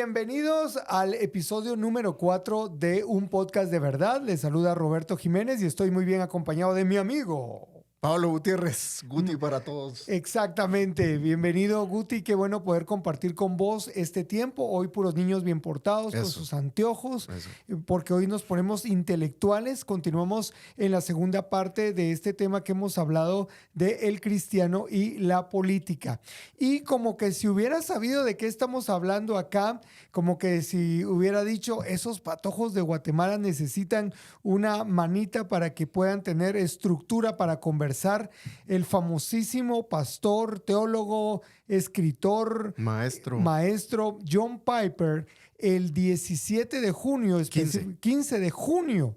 Bienvenidos al episodio número 4 de Un Podcast de Verdad. Les saluda Roberto Jiménez y estoy muy bien acompañado de mi amigo Pablo Gutiérrez, Guti para todos. Exactamente. Bienvenido, Guti. Qué bueno poder compartir con vos este tiempo. Hoy puros niños bien portados, con sus anteojos, porque hoy nos ponemos intelectuales. Continuamos en la segunda parte de este tema que hemos hablado de el cristiano y la política. Y como que si hubiera sabido de qué estamos hablando acá, como que si hubiera dicho, esos patojos de Guatemala necesitan una manita para que puedan tener estructura para conversar. El famosísimo pastor, teólogo, escritor, maestro John Piper, el 17 de junio, 15 de junio,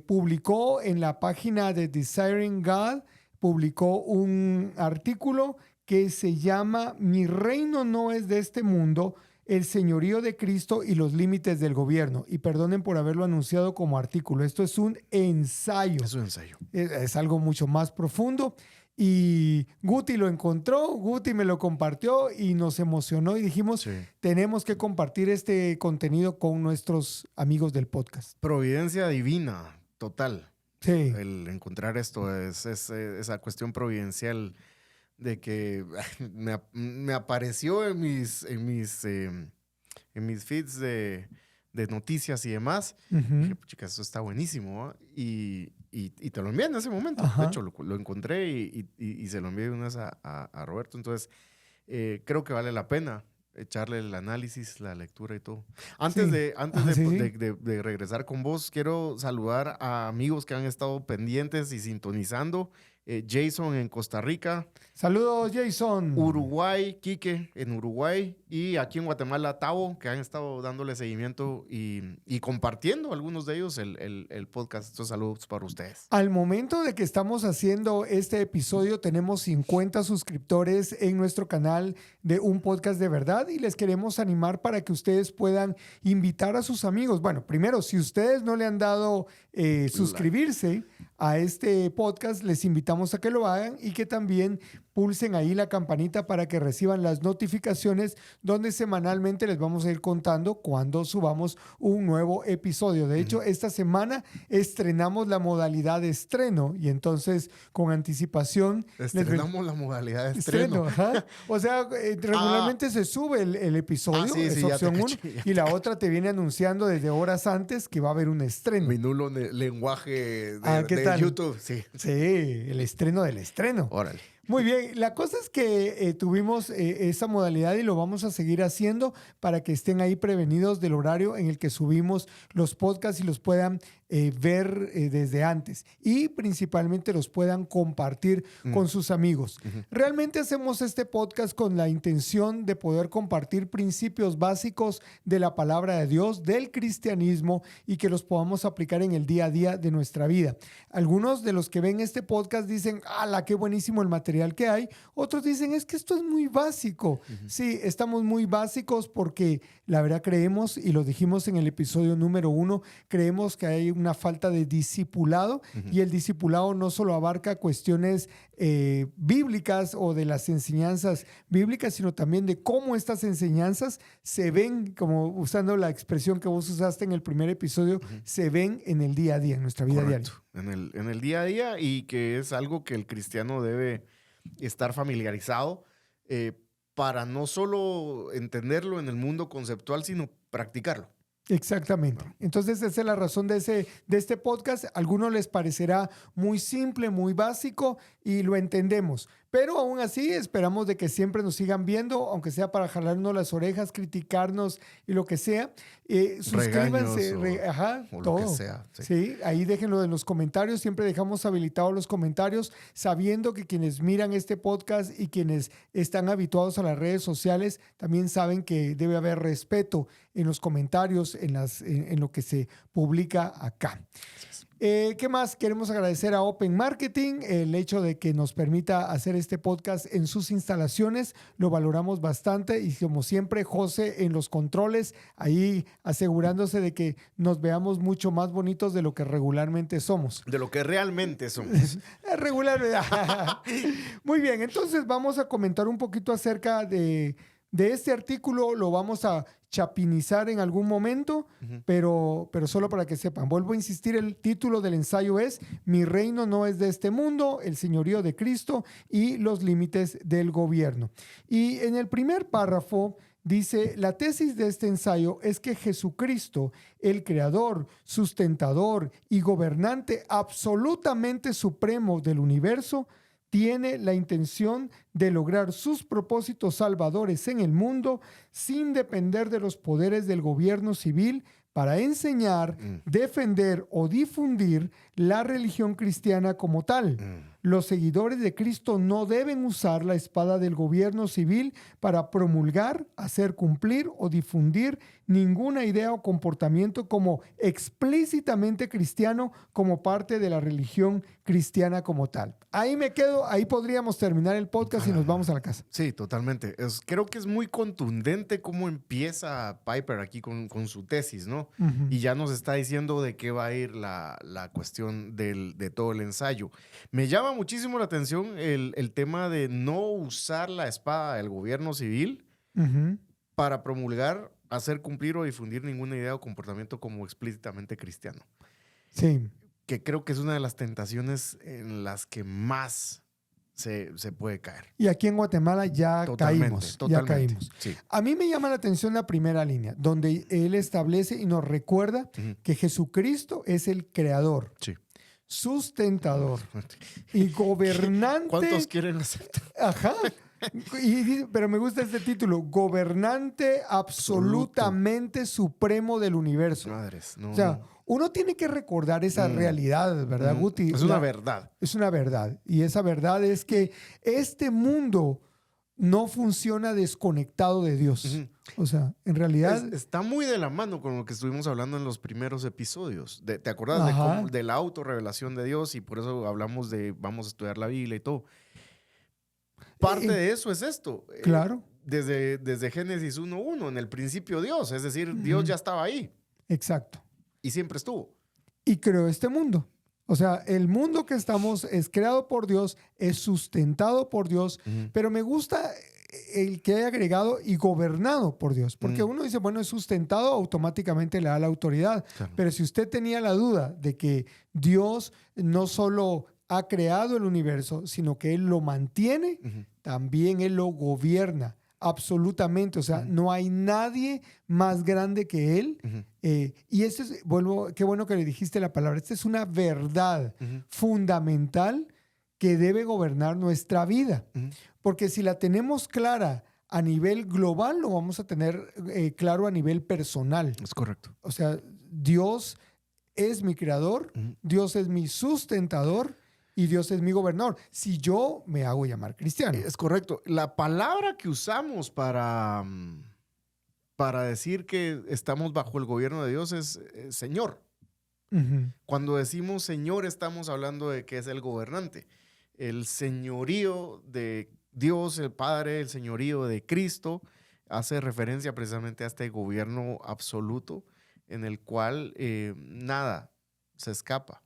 publicó en la página de Desiring God, publicó un artículo que se llama Mi reino no es de este mundo, el señorío de Cristo y los límites del gobierno. Y perdonen por haberlo anunciado como artículo. Esto es un ensayo. Es un ensayo. Es algo mucho más profundo. Y Guti lo encontró, Guti me lo compartió y nos emocionó y dijimos, tenemos que compartir este contenido con nuestros amigos del podcast. Providencia divina, total. Sí. El encontrar esto es esa cuestión providencial de que me apareció en mis feeds de noticias y demás. Dije, chicas, eso está buenísimo, ¿eh? Y te lo envié en ese momento. Ajá. De hecho, lo encontré y se lo envié una vez a Roberto. Entonces, creo que vale la pena echarle el análisis, la lectura y todo. Antes de regresar con vos, quiero saludar a amigos que han estado pendientes y sintonizando. Jason en Costa Rica. Saludos, Jason. Uruguay, Quique en Uruguay. Y aquí en Guatemala, Tavo, que han estado dándole seguimiento y compartiendo algunos de ellos el podcast. Estos saludos para ustedes. Al momento de que estamos haciendo este episodio, tenemos 50 suscriptores en nuestro canal de Un Podcast de Verdad y les queremos animar para que ustedes puedan invitar a sus amigos. Bueno, primero, si ustedes no le han dado suscribirse a este podcast, les invitamos a que lo hagan y que también pulsen ahí la campanita para que reciban las notificaciones donde semanalmente les vamos a ir contando cuando subamos un nuevo episodio. De hecho, esta semana estrenamos la modalidad de estreno y entonces con anticipación... Estrenamos la modalidad de estreno. Ajá. O sea, regularmente se sube el episodio, es opción 1, y la otra te viene anunciando desde horas antes que va a haber un estreno. Mi nulo lenguaje de YouTube. Sí, el estreno del estreno. Órale. Muy bien, la cosa es que tuvimos esa modalidad y lo vamos a seguir haciendo para que estén ahí prevenidos del horario en el que subimos los podcasts y los puedan ver desde antes y principalmente los puedan compartir con sus amigos. Realmente hacemos este podcast con la intención de poder compartir principios básicos de la palabra de Dios, del cristianismo y que los podamos aplicar en el día a día de nuestra vida. Algunos de los que ven este podcast dicen, ¡ala, qué buenísimo el material que hay! Otros dicen, es que esto es muy básico. Sí, estamos muy básicos porque la verdad creemos, y lo dijimos en el episodio número 1, creemos que hay una falta de discipulado y el discipulado no solo abarca cuestiones bíblicas o de las enseñanzas bíblicas, sino también de cómo estas enseñanzas se ven, como usando la expresión que vos usaste en el primer episodio, se ven en el día a día, en nuestra vida diaria. En el día a día, y que es algo que el cristiano debe estar familiarizado para no solo entenderlo en el mundo conceptual, sino practicarlo. Exactamente. Entonces esa es la razón de este podcast. A algunos les parecerá muy simple, muy básico y lo entendemos. Pero aún así esperamos de que siempre nos sigan viendo, aunque sea para jalarnos las orejas, criticarnos y lo que sea. Suscríbanse, o todo. Lo que sea. Sí, ahí déjenlo en los comentarios. Siempre dejamos habilitados los comentarios, sabiendo que quienes miran este podcast y quienes están habituados a las redes sociales también saben que debe haber respeto en los comentarios, en lo que se publica acá. ¿Qué más? Queremos agradecer a Open Marketing el hecho de que nos permita hacer este podcast en sus instalaciones. Lo valoramos bastante y como siempre, José en los controles, ahí asegurándose de que nos veamos mucho más bonitos de lo que regularmente somos. De lo que realmente somos. Regularmente. Muy bien, entonces vamos a comentar un poquito acerca de De este artículo lo vamos a chapinizar en algún momento, pero solo para que sepan. Vuelvo a insistir, el título del ensayo es Mi reino no es de este mundo, el señorío de Cristo y los límites del gobierno. Y en el primer párrafo dice, la tesis de este ensayo es que Jesucristo, el creador, sustentador y gobernante absolutamente supremo del universo, tiene la intención de lograr sus propósitos salvadores en el mundo sin depender de los poderes del gobierno civil para enseñar, defender o difundir la religión cristiana como tal. Los seguidores de Cristo no deben usar la espada del gobierno civil para promulgar, hacer cumplir o difundir ninguna idea o comportamiento como explícitamente cristiano como parte de la religión cristiana como tal. Ahí me quedo, ahí podríamos terminar el podcast y nos vamos a la casa. Sí, totalmente. Creo que es muy contundente cómo empieza Piper aquí con su tesis, ¿no? Y ya nos está diciendo de qué va a ir la cuestión de todo el ensayo. Me llama muchísimo la atención el tema de no usar la espada del gobierno civil para promulgar, hacer cumplir o difundir ninguna idea o comportamiento como explícitamente cristiano. Sí. Que creo que es una de las tentaciones en las que más se puede caer. Y aquí en Guatemala ya caímos. Sí. A mí me llama la atención la primera línea, donde él establece y nos recuerda que Jesucristo es el creador, sustentador y gobernante. ¿Cuántos quieren aceptar? Ajá. Pero me gusta este título, gobernante absolutamente supremo del universo. Madres, no. O sea, uno tiene que recordar esa realidad, ¿verdad, Guti? Es una verdad. Es una verdad. Y esa verdad es que este mundo no funciona desconectado de Dios. O sea, en realidad... Está muy de la mano con lo que estuvimos hablando en los primeros episodios. ¿Te acuerdas de la autorrevelación de Dios? Y por eso hablamos de vamos a estudiar la Biblia y todo. Parte de eso es esto. Claro. Desde Génesis 1:1, en el principio Dios. Es decir, Dios ya estaba ahí. Exacto. Y siempre estuvo. Y creó este mundo. O sea, el mundo que estamos es creado por Dios, es sustentado por Dios, pero me gusta el que haya agregado y gobernado por Dios. Porque uno dice, bueno, es sustentado, automáticamente le da la autoridad. Claro. Pero si usted tenía la duda de que Dios no solo ha creado el universo, sino que Él lo mantiene, también Él lo gobierna. Absolutamente, o sea, no hay nadie más grande que Él. Y esto es, qué bueno que le dijiste la palabra, esta es una verdad fundamental que debe gobernar nuestra vida. Porque si la tenemos clara a nivel global, lo vamos a tener claro a nivel personal. Es correcto. O sea, Dios es mi creador, Dios es mi sustentador, y Dios es mi gobernador, si yo me hago llamar cristiano. Es correcto. La palabra que usamos para decir que estamos bajo el gobierno de Dios es Señor. Cuando decimos Señor, estamos hablando de que es el gobernante. El señorío de Dios, el Padre, el señorío de Cristo, hace referencia precisamente a este gobierno absoluto en el cual nada se escapa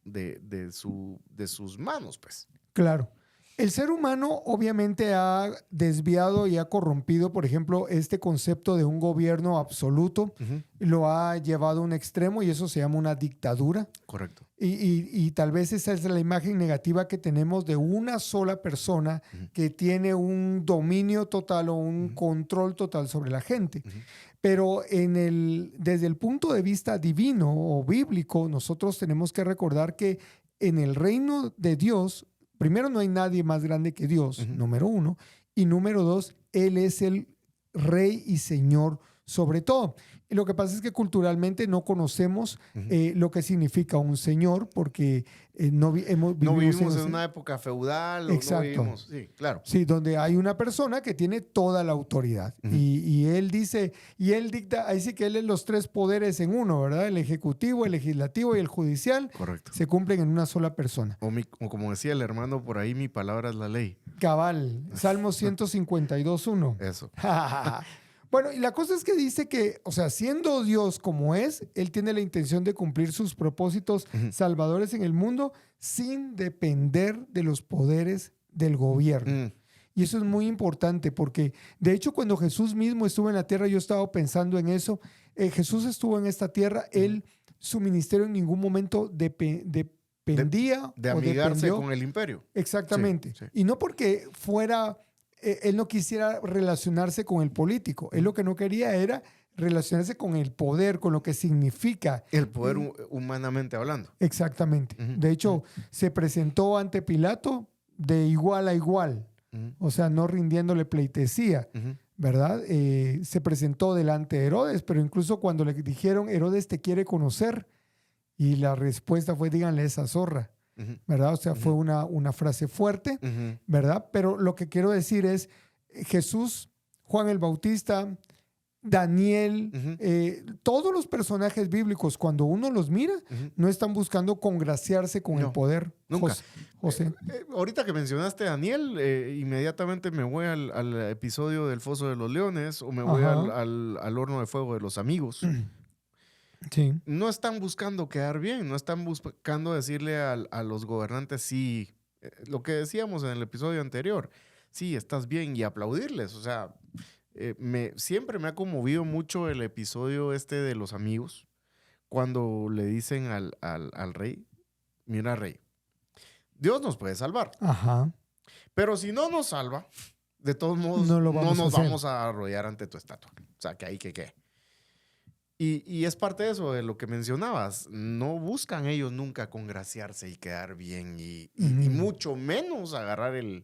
de sus manos, pues. Claro. El ser humano obviamente ha desviado y ha corrompido, por ejemplo, este concepto de un gobierno absoluto. Lo ha llevado a un extremo y eso se llama una dictadura. Correcto. Y tal vez esa es la imagen negativa que tenemos de una sola persona que tiene un dominio total o un control total sobre la gente. Pero desde el punto de vista divino o bíblico, nosotros tenemos que recordar que en el reino de Dios, primero, no hay nadie más grande que Dios, número uno. Y número dos, Él es el Rey y Señor sobre todo. Y lo que pasa es que culturalmente no conocemos lo que significa un señor porque no vivimos en una época feudal. Exacto. No vivimos, sí, claro. Sí, donde hay una persona que tiene toda la autoridad. Y él dice, y él dicta, ahí sí que él es los tres poderes en uno, ¿verdad? El ejecutivo, el legislativo y el judicial. Correcto. Se cumplen en una sola persona. O como decía el hermano por ahí, mi palabra es la ley. Cabal, Salmo 152:1. Eso. Bueno, y la cosa es que dice que, o sea, siendo Dios como es, Él tiene la intención de cumplir sus propósitos salvadores en el mundo sin depender de los poderes del gobierno. Y eso es muy importante porque, de hecho, cuando Jesús mismo estuvo en la tierra, yo estaba pensando en eso. Jesús estuvo en esta tierra, su ministerio en ningún momento dependía de o amigarse dependió. con el imperio. Exactamente. Sí, sí. Y no porque fuera, él no quisiera relacionarse con el político. Él lo que no quería era relacionarse con el poder, con lo que significa. El poder humanamente hablando. Exactamente. De hecho, se presentó ante Pilato de igual a igual. O sea, no rindiéndole pleitesía, ¿verdad? Se presentó delante de Herodes, pero incluso cuando le dijeron, Herodes te quiere conocer, y la respuesta fue, díganle esa zorra, ¿verdad? O sea, fue una frase fuerte, ¿verdad? Pero lo que quiero decir es, Jesús, Juan el Bautista, Daniel, todos los personajes bíblicos, cuando uno los mira, no están buscando congraciarse con el poder. Nunca. José. Ahorita que mencionaste a Daniel, inmediatamente me voy al episodio del Foso de los Leones o me voy al horno de fuego de los amigos. Sí. No están buscando quedar bien, no están buscando decirle a los gobernantes, sí, lo que decíamos en el episodio anterior, sí, estás bien, y aplaudirles. O sea, siempre me ha conmovido mucho el episodio de los amigos, cuando le dicen al rey, mira, rey, Dios nos puede salvar. Ajá. Pero si no nos salva, de todos modos, no nos vamos a arrodillar ante tu estatua. O sea, que ahí que. Y es parte de eso, de lo que mencionabas. No buscan ellos nunca congraciarse y quedar bien y mucho menos agarrar el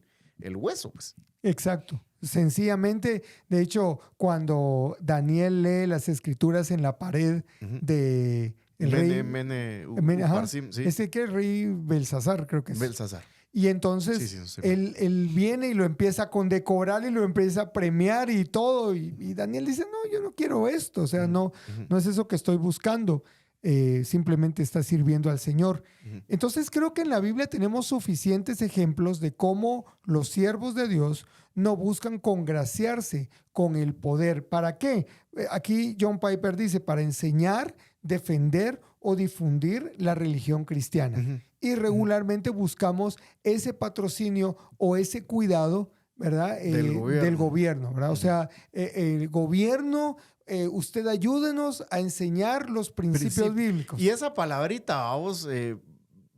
hueso, pues. Exacto. Sencillamente, de hecho, cuando Daniel lee las escrituras en la pared de el rey Uparsim, sí. que el rey Belsasar, creo que es. Belsasar. Y entonces él viene y lo empieza a condecorar y lo empieza a premiar y todo. Y Daniel dice, no, yo no quiero esto. O sea, no es eso que estoy buscando. Simplemente está sirviendo al Señor. Entonces creo que en la Biblia tenemos suficientes ejemplos de cómo los siervos de Dios no buscan congraciarse con el poder. ¿Para qué? Aquí John Piper dice, para enseñar, defender o difundir la religión cristiana. Y regularmente buscamos ese patrocinio o ese cuidado, ¿verdad? Del gobierno, ¿verdad? O sea, el gobierno, usted ayúdenos a enseñar los principios bíblicos. Y esa palabrita, vamos,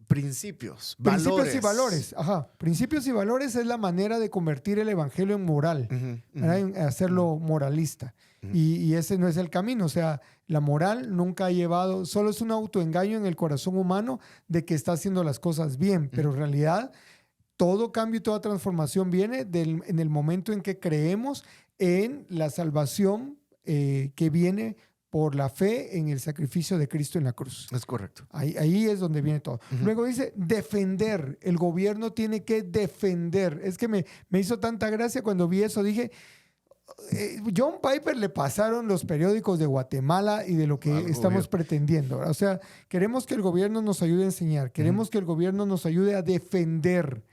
principios, valores. Principios y valores, ajá. Principios y valores es la manera de convertir el evangelio en moral, ¿verdad? En hacerlo moralista. Y ese no es el camino. O sea, la moral nunca ha llevado, solo es un autoengaño en el corazón humano de que está haciendo las cosas bien, pero en realidad todo cambio y toda transformación viene en el momento en que creemos en la salvación que viene por la fe en el sacrificio de Cristo en la cruz. Es correcto. Ahí es donde viene todo. Luego dice defender. El gobierno tiene que defender. Es que me hizo tanta gracia cuando vi eso. Dije, John Piper le pasaron los periódicos de Guatemala y de lo que estamos pretendiendo. O sea, queremos que el gobierno nos ayude a enseñar. Queremos que el gobierno nos ayude a defender,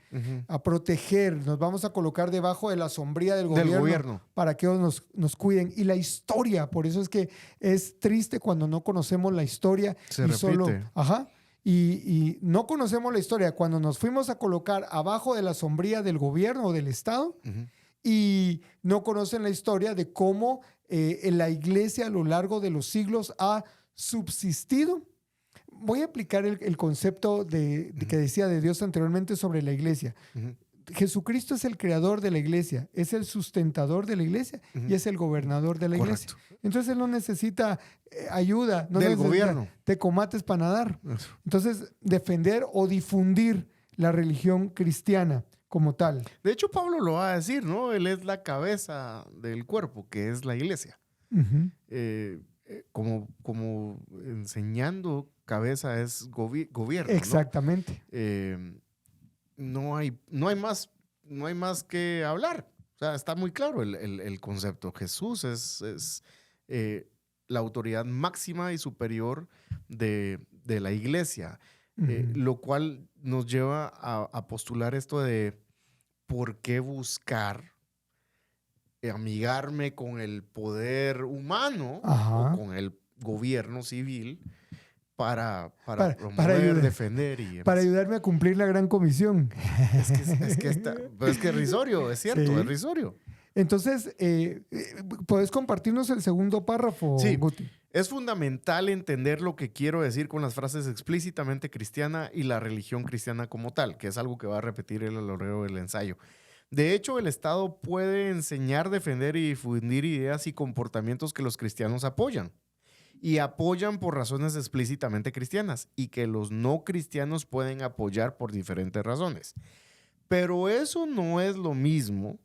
a proteger. Nos vamos a colocar debajo de la sombría del gobierno para que ellos nos cuiden. Y la historia, por eso es que es triste cuando no conocemos la historia. Se repite. Y no conocemos la historia. Cuando nos fuimos a colocar abajo de la sombría del gobierno o del Estado, y no conocen la historia de cómo la iglesia a lo largo de los siglos ha subsistido. Voy a aplicar el concepto de que decía de Dios anteriormente sobre la iglesia. Jesucristo es el creador de la iglesia, es el sustentador de la iglesia y es el gobernador de la iglesia. Entonces él no necesita ayuda, no del necesita gobierno. tecomates para nadar. Entonces, defender o difundir la religión cristiana como tal. De hecho, Pablo lo va a decir, ¿no? Él es la cabeza del cuerpo, que es la iglesia. Como enseñando, cabeza es gobierno. Exactamente. ¿no? No hay más que hablar. O sea, está muy claro el concepto. Jesús es la autoridad máxima y superior de la iglesia, lo cual nos lleva a postular esto de ¿por qué buscar amigarme con el poder humano o con el gobierno civil para promover, defender y demás. Para ayudarme a cumplir la gran comisión. Es que es risorio, es cierto, sí. Es risorio. Entonces, ¿puedes compartirnos el segundo párrafo, sí. Guti? Es fundamental entender lo que quiero decir con las frases explícitamente cristiana y la religión cristiana como tal, que es algo que va a repetir él a lo largo del ensayo. De hecho, el Estado puede enseñar, defender y difundir ideas y comportamientos que los cristianos apoyan. Y apoyan por razones explícitamente cristianas y que los no cristianos pueden apoyar por diferentes razones. Pero eso no es lo mismo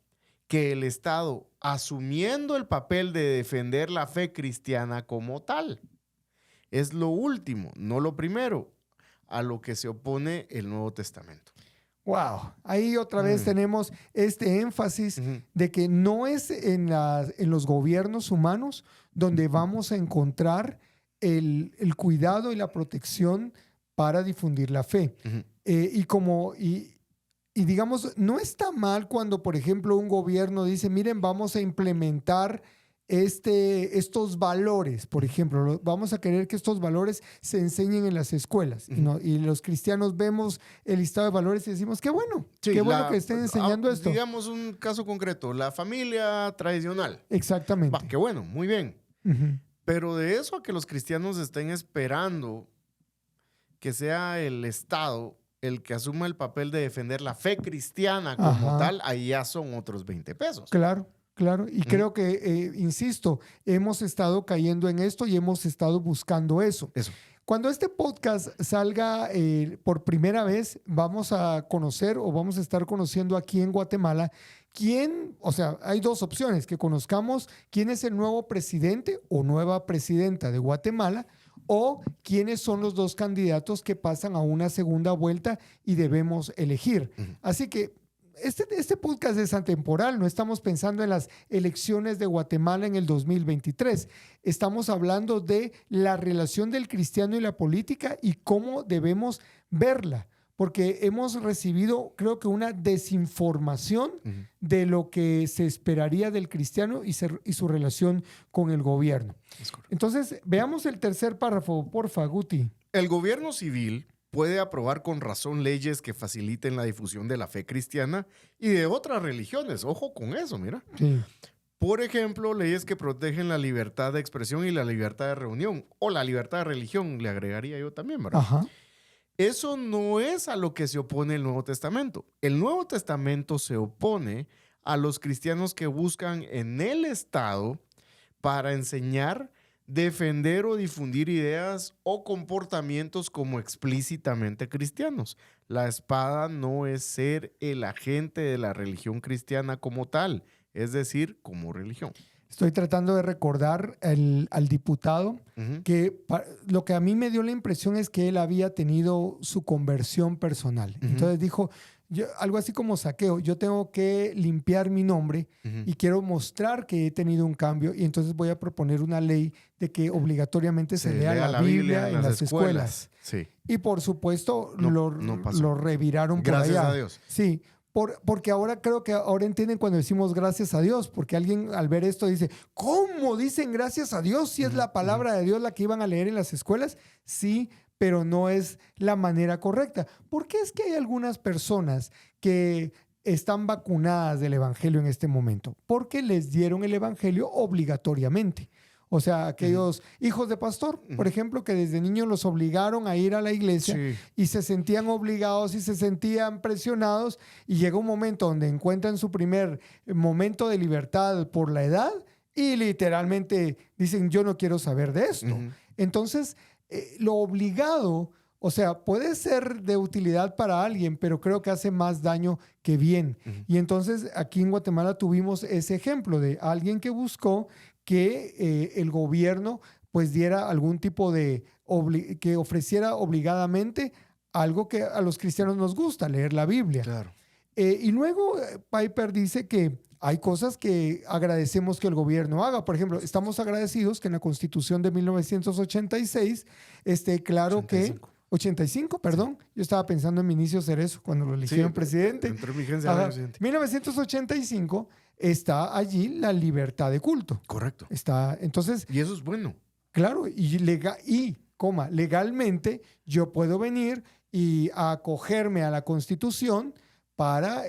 que el Estado asumiendo el papel de defender la fe cristiana como tal. Es lo último, no lo primero, a lo que se opone el Nuevo Testamento. Wow, ahí otra vez tenemos este énfasis de que no es en los gobiernos humanos donde vamos a encontrar el cuidado y la protección para difundir la fe. Y digamos, no está mal cuando, por ejemplo, un gobierno dice, miren, vamos a implementar estos valores, por ejemplo, vamos a querer que estos valores se enseñen en las escuelas. Y los cristianos vemos el listado de valores y decimos, qué bueno, sí, qué bueno que estén enseñando esto. Digamos un caso concreto, la familia tradicional. Exactamente. Qué bueno, muy bien. Pero de eso a que los cristianos estén esperando que sea el Estado el que asuma el papel de defender la fe cristiana como tal, ahí ya son otros 20 pesos. Claro. Y creo que, insisto, hemos estado cayendo en esto y hemos estado buscando eso. Cuando este podcast salga por primera vez, vamos a conocer o vamos a estar conociendo aquí en Guatemala hay dos opciones, que conozcamos quién es el nuevo presidente o nueva presidenta de Guatemala, o quiénes son los dos candidatos que pasan a una segunda vuelta y debemos elegir. Así que este podcast es atemporal, no estamos pensando en las elecciones de Guatemala en el 2023. Estamos hablando de la relación del cristiano y la política y cómo debemos verla, porque hemos recibido, creo que, una desinformación de lo que se esperaría del cristiano y su relación con el gobierno. Entonces, veamos el tercer párrafo, porfa, Guti. El gobierno civil puede aprobar con razón leyes que faciliten la difusión de la fe cristiana y de otras religiones. Ojo con eso, mira. Sí. Por ejemplo, leyes que protegen la libertad de expresión y la libertad de reunión, o la libertad de religión, le agregaría yo también, ¿verdad? Eso no es a lo que se opone el Nuevo Testamento. El Nuevo Testamento se opone a los cristianos que buscan en el Estado para enseñar, defender o difundir ideas o comportamientos como explícitamente cristianos. La espada no es ser el agente de la religión cristiana como tal, es decir, como religión. Estoy tratando de recordar al diputado que lo que a mí me dio la impresión es que él había tenido su conversión personal. Entonces dijo, algo así como Saqueo, yo tengo que limpiar mi nombre y quiero mostrar que he tenido un cambio, y entonces voy a proponer una ley de que obligatoriamente se lea la Biblia en las escuelas. Sí. Y por supuesto lo reviraron por allá. Gracias a Dios. Sí. Porque ahora creo que ahora entienden cuando decimos gracias a Dios, porque alguien al ver esto dice, ¿cómo dicen gracias a Dios si es la palabra de Dios la que iban a leer en las escuelas? Sí, pero no es la manera correcta. ¿Por qué es que hay algunas personas que están vacunadas del evangelio en este momento? Porque les dieron el evangelio obligatoriamente. O sea, aquellos hijos de pastor, por ejemplo, que desde niños los obligaron a ir a la iglesia y se sentían obligados y se sentían presionados, y llega un momento donde encuentran su primer momento de libertad por la edad y literalmente dicen, yo no quiero saber de esto. Entonces, lo obligado, o sea, puede ser de utilidad para alguien, pero creo que hace más daño que bien. Y entonces aquí en Guatemala tuvimos ese ejemplo de alguien que buscó que el gobierno pues diera algún tipo de, que ofreciera obligadamente algo que a los cristianos nos gusta, leer la Biblia. Claro. Y luego Piper dice que hay cosas que agradecemos que el gobierno haga. Por ejemplo, estamos agradecidos que en la Constitución de 1986 esté claro 85. Que... 85, perdón. Sí. Yo estaba pensando en Vinicio Cerezo cuando lo eligieron presidente. Entró en vigencia el presidente. 1985 está allí la libertad de culto. Correcto. Está, entonces... Y eso es bueno. Claro, y legalmente yo puedo venir y acogerme a la Constitución para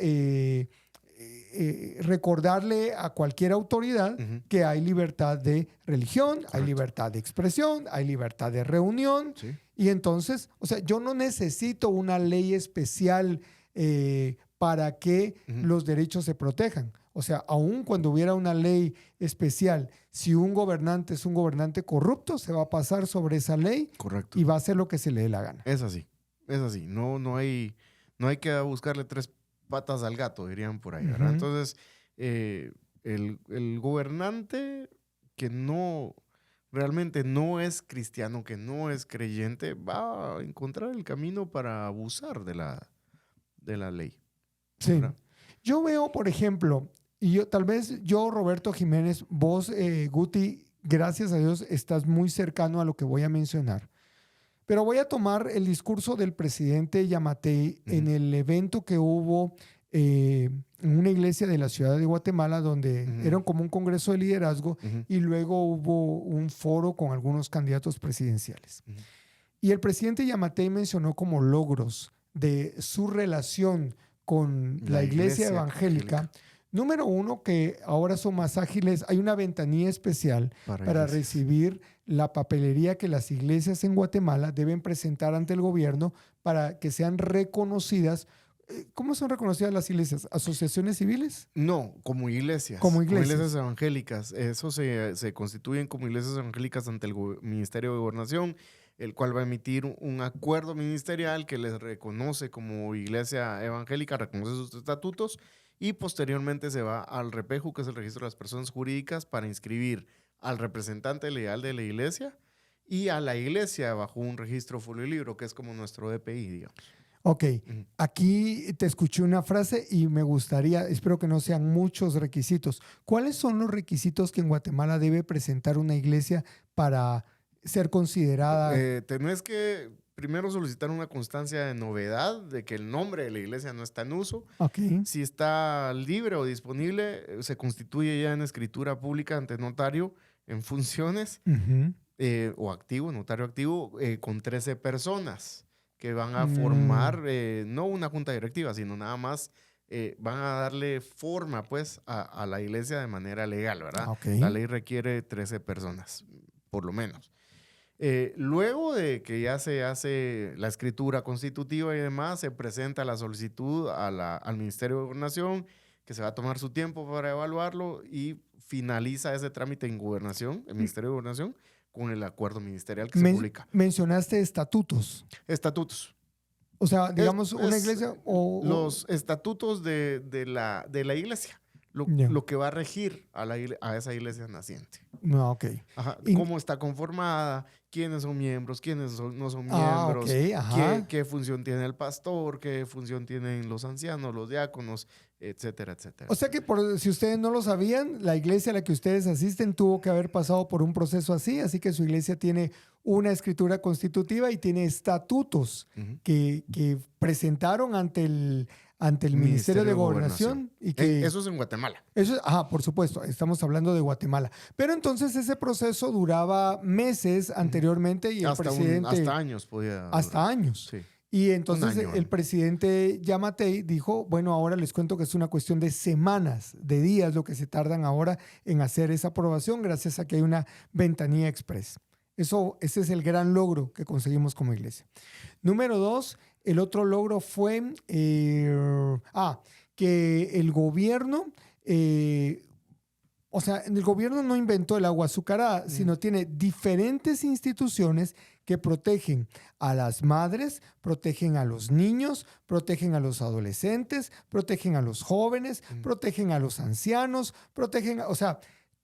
recordarle a cualquier autoridad que hay libertad de religión, hay libertad de expresión, hay libertad de reunión. Sí. Y entonces, o sea, yo no necesito una ley especial para que los derechos se protejan. O sea, aun cuando hubiera una ley especial, si un gobernante es un gobernante corrupto, se va a pasar sobre esa ley. Correcto. Y va a hacer lo que se le dé la gana. Es así. No hay que buscarle tres patas al gato, dirían por ahí, ¿verdad? Entonces, el gobernante que realmente no es cristiano, que no es creyente, va a encontrar el camino para abusar de la ley. Sí. ¿Verdad? Yo veo, por ejemplo, tal vez yo, Roberto Jiménez, vos, Guti, gracias a Dios, estás muy cercano a lo que voy a mencionar. Pero voy a tomar el discurso del presidente Yamatei en el evento que hubo en una iglesia de la ciudad de Guatemala, donde era como un congreso de liderazgo y luego hubo un foro con algunos candidatos presidenciales. Y el presidente Yamatei mencionó como logros de su relación con la iglesia evangélica. Número uno, que ahora son más ágiles. Hay una ventanilla especial para recibir la papelería que las iglesias en Guatemala deben presentar ante el gobierno para que sean reconocidas. ¿Cómo son reconocidas las iglesias? ¿Asociaciones civiles? No, como iglesias. Como iglesias evangélicas. Eso se constituyen como iglesias evangélicas ante el Ministerio de Gobernación, el cual va a emitir un acuerdo ministerial que les reconoce como iglesia evangélica, reconoce sus estatutos, y posteriormente se va al REPEJU, que es el registro de las personas jurídicas, para inscribir al representante legal de la iglesia y a la iglesia bajo un registro folio libro, que es como nuestro DPI, digamos. Ok, aquí te escuché una frase y me gustaría, espero que no sean muchos requisitos. ¿Cuáles son los requisitos que en Guatemala debe presentar una iglesia para ser considerada? Tenés que primero solicitar una constancia de novedad de que el nombre de la iglesia no está en uso. Okay. Si está libre o disponible, se constituye ya en escritura pública ante notario en funciones o activo, notario activo, con 13 personas que van a formar no una junta directiva, sino nada más van a darle forma pues a la iglesia de manera legal, ¿verdad? Okay. La ley requiere 13 personas, por lo menos. Luego de que ya se hace la escritura constitutiva y demás, se presenta la solicitud al Ministerio de Gobernación, que se va a tomar su tiempo para evaluarlo, y finaliza ese trámite en Gobernación, el Ministerio de Gobernación, con el acuerdo ministerial que se publica. Mencionaste estatutos. Estatutos. O sea, digamos, una iglesia o... Los estatutos de la iglesia. Lo que va a regir a esa iglesia naciente. No, ok. Ajá. ¿Cómo está conformada? ¿Quiénes son miembros? ¿Quiénes no son miembros? Okay. ¿Qué función tiene el pastor? ¿Qué función tienen los ancianos, los diáconos? Etcétera, etcétera. O sea que si ustedes no lo sabían, la iglesia a la que ustedes asisten tuvo que haber pasado por un proceso así que su iglesia tiene una escritura constitutiva y tiene estatutos que presentaron ante el Ministerio de Gobernación. Y que, eso es en Guatemala. Por supuesto, estamos hablando de Guatemala. Pero entonces ese proceso duraba meses anteriormente y el presidente... hasta años podía... Hasta años. Sí. Y entonces el presidente Yamatei dijo, bueno, ahora les cuento que es una cuestión de semanas, de días, lo que se tardan ahora en hacer esa aprobación gracias a que hay una ventanilla express. Ese es el gran logro que conseguimos como iglesia. Número 2, el otro logro fue que el gobierno... el gobierno no inventó el agua azucarada, sino tiene diferentes instituciones que protegen a las madres, protegen a los niños, protegen a los adolescentes, protegen a los jóvenes, protegen a los ancianos,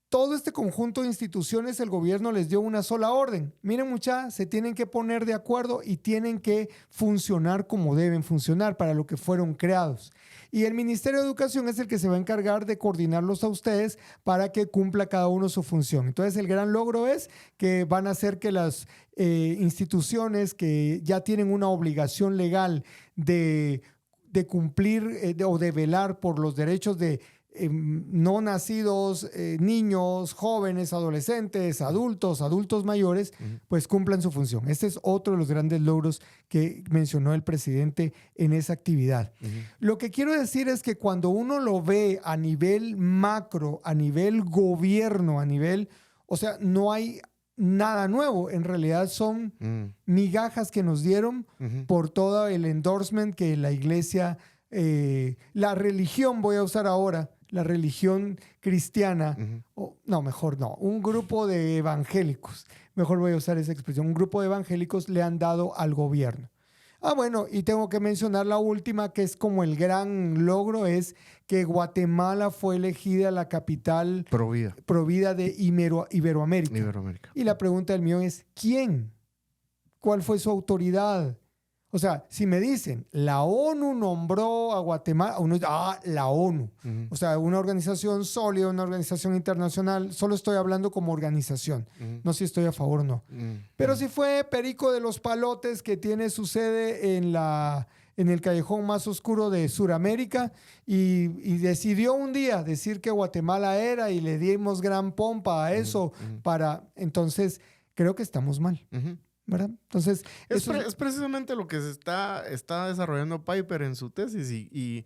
todo este conjunto de instituciones el gobierno les dio una sola orden. Miren, muchachos, se tienen que poner de acuerdo y tienen que funcionar como deben funcionar para lo que fueron creados. Y el Ministerio de Educación es el que se va a encargar de coordinarlos a ustedes para que cumpla cada uno su función. Entonces, el gran logro es que van a hacer que las instituciones que ya tienen una obligación legal de cumplir o de velar por los derechos de no nacidos, niños, jóvenes, adolescentes, adultos mayores, pues cumplan su función. Este es otro de los grandes logros que mencionó el presidente en esa actividad. Lo que quiero decir es que cuando uno lo ve a nivel macro, a nivel gobierno, o sea, no hay nada nuevo. En realidad son migajas que nos dieron por todo el endorsement que la iglesia, la religión, voy a usar ahora, la religión cristiana, un grupo de evangélicos, mejor voy a usar esa expresión, un grupo de evangélicos le han dado al gobierno. Bueno, y tengo que mencionar la última, que es como el gran logro, es que Guatemala fue elegida la capital provida de Iberoamérica. Y la pregunta del millón es, ¿quién? ¿Cuál fue su autoridad? O sea, si me dicen, la ONU nombró a Guatemala, uno dice, la ONU. O sea, una organización sólida, una organización internacional. Solo estoy hablando como organización. No sé si estoy a favor o no. Pero si fue Perico de los Palotes, que tiene su sede en el callejón más oscuro de Sudamérica, y decidió un día decir que Guatemala era, y le dimos gran pompa a eso, entonces creo que estamos mal. ¿Verdad? Entonces, es precisamente lo que se está desarrollando Piper en su tesis y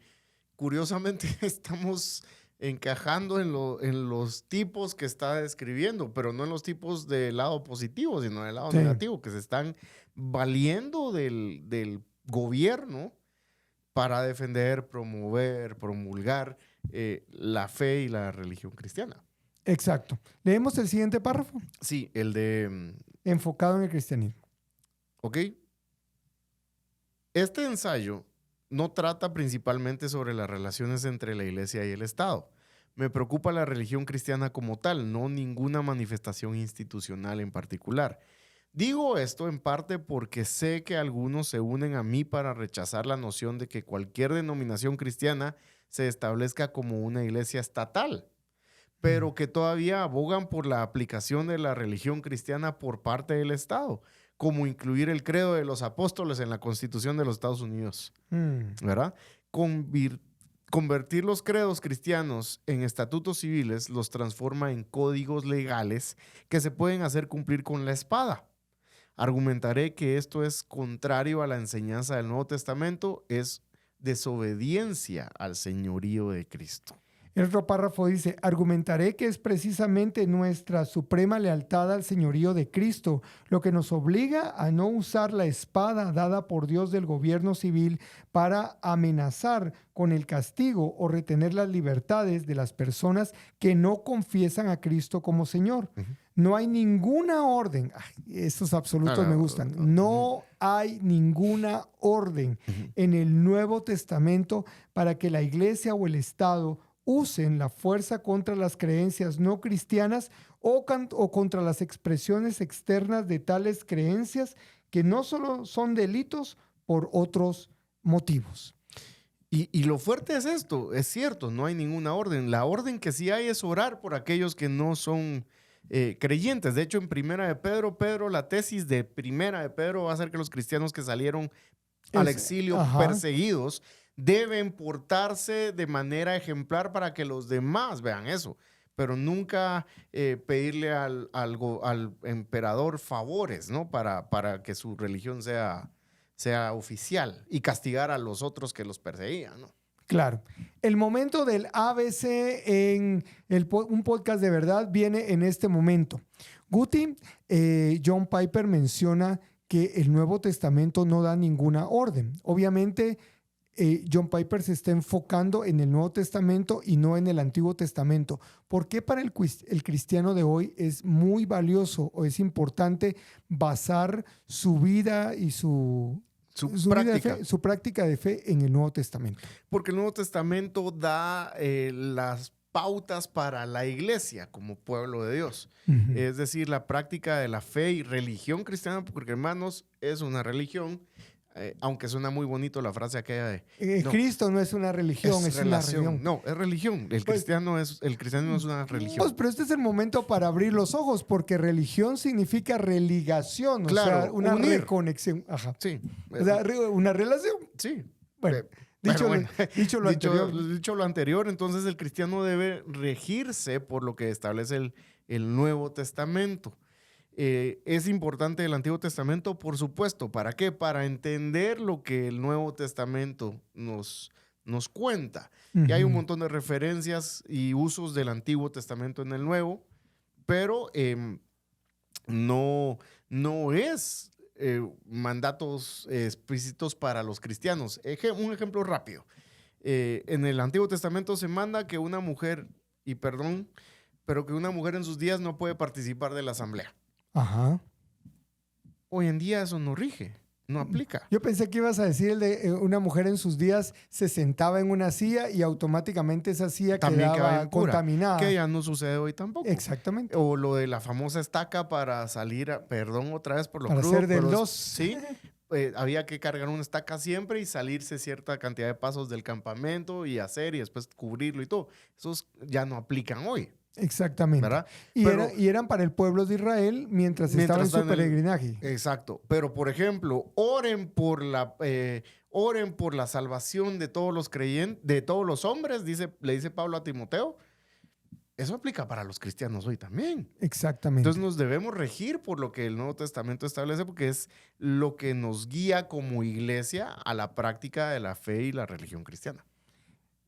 curiosamente estamos encajando en los tipos que está describiendo, pero no en los tipos del lado positivo, sino del lado negativo, que se están valiendo del gobierno para defender, promover, promulgar la fe y la religión cristiana. Exacto. ¿Leemos el siguiente párrafo? Sí, el de... enfocado en el cristianismo. Ok. Este ensayo no trata principalmente sobre las relaciones entre la iglesia y el Estado. Me preocupa la religión cristiana como tal, no ninguna manifestación institucional en particular. Digo esto en parte porque sé que algunos se unen a mí para rechazar la noción de que cualquier denominación cristiana se establezca como una iglesia estatal, pero que todavía abogan por la aplicación de la religión cristiana por parte del Estado, como incluir el credo de los apóstoles en la Constitución de los Estados Unidos, ¿verdad? Convertir los credos cristianos en estatutos civiles los transforma en códigos legales que se pueden hacer cumplir con la espada. Argumentaré que esto es contrario a la enseñanza del Nuevo Testamento, es desobediencia al señorío de Cristo. El otro párrafo dice, argumentaré que es precisamente nuestra suprema lealtad al señorío de Cristo lo que nos obliga a no usar la espada dada por Dios del gobierno civil para amenazar con el castigo o retener las libertades de las personas que no confiesan a Cristo como Señor. No hay ninguna orden, estos absolutos me gustan, no hay ninguna orden en el Nuevo Testamento para que la iglesia o el Estado usen la fuerza contra las creencias no cristianas o contra las expresiones externas de tales creencias que no solo son delitos por otros motivos. Y lo fuerte es esto, es cierto, no hay ninguna orden. La orden que sí hay es orar por aquellos que no son creyentes. De hecho, en Primera de Pedro, la tesis de Primera de Pedro va a ser que los cristianos que salieron al exilio perseguidos deben portarse de manera ejemplar para que los demás vean eso, pero nunca pedirle al emperador favores, ¿no? Para que su religión sea oficial y castigar a los otros que los perseguían, ¿no? Claro. El momento del ABC en un podcast de verdad viene en este momento. Guti, John Piper menciona que el Nuevo Testamento no da ninguna orden. Obviamente, John Piper se está enfocando en el Nuevo Testamento y no en el Antiguo Testamento. ¿Por qué para el cristiano de hoy es muy valioso o es importante basar su vida y su práctica de fe en el Nuevo Testamento? Porque el Nuevo Testamento da las pautas para la iglesia como pueblo de Dios. Es decir, la práctica de la fe y religión cristiana, porque hermanos, es una religión. Aunque suena muy bonito la frase aquella de... Cristo no es una religión, es una religión. No, es religión. El cristianismo es una religión. Pues, pero este es el momento para abrir los ojos, porque religión significa religación, claro, o sea, una reconexión. Ajá. Sí. O sea, una relación. Sí. Bueno, Dicho lo anterior, entonces el cristiano debe regirse por lo que establece el Nuevo Testamento. Es importante el Antiguo Testamento, por supuesto. ¿Para qué? Para entender lo que el Nuevo Testamento nos cuenta. Que hay un montón de referencias y usos del Antiguo Testamento en el Nuevo, pero no es mandatos explícitos para los cristianos. Un ejemplo rápido. En el Antiguo Testamento se manda que una mujer, pero que una mujer en sus días no puede participar de la asamblea. Ajá. Hoy en día eso no rige, no aplica. Yo pensé que ibas a decir el de una mujer en sus días se sentaba en una silla y automáticamente esa silla quedaba contaminada. Que ya no sucede hoy tampoco. Exactamente. O lo de la famosa estaca para salir, otra vez por lo para crudo. Hacer del 2. Sí, había que cargar una estaca siempre y salirse cierta cantidad de pasos del campamento y hacer y después cubrirlo y todo. Esos ya no aplican hoy. Exactamente. ¿Verdad? Y eran para el pueblo de Israel mientras estaba en su peregrinaje. Exacto. Pero, por ejemplo, oren por la salvación de todos los creyentes, de todos los hombres, le dice Pablo a Timoteo. Eso aplica para los cristianos hoy también. Exactamente. Entonces nos debemos regir por lo que el Nuevo Testamento establece, porque es lo que nos guía como iglesia a la práctica de la fe y la religión cristiana.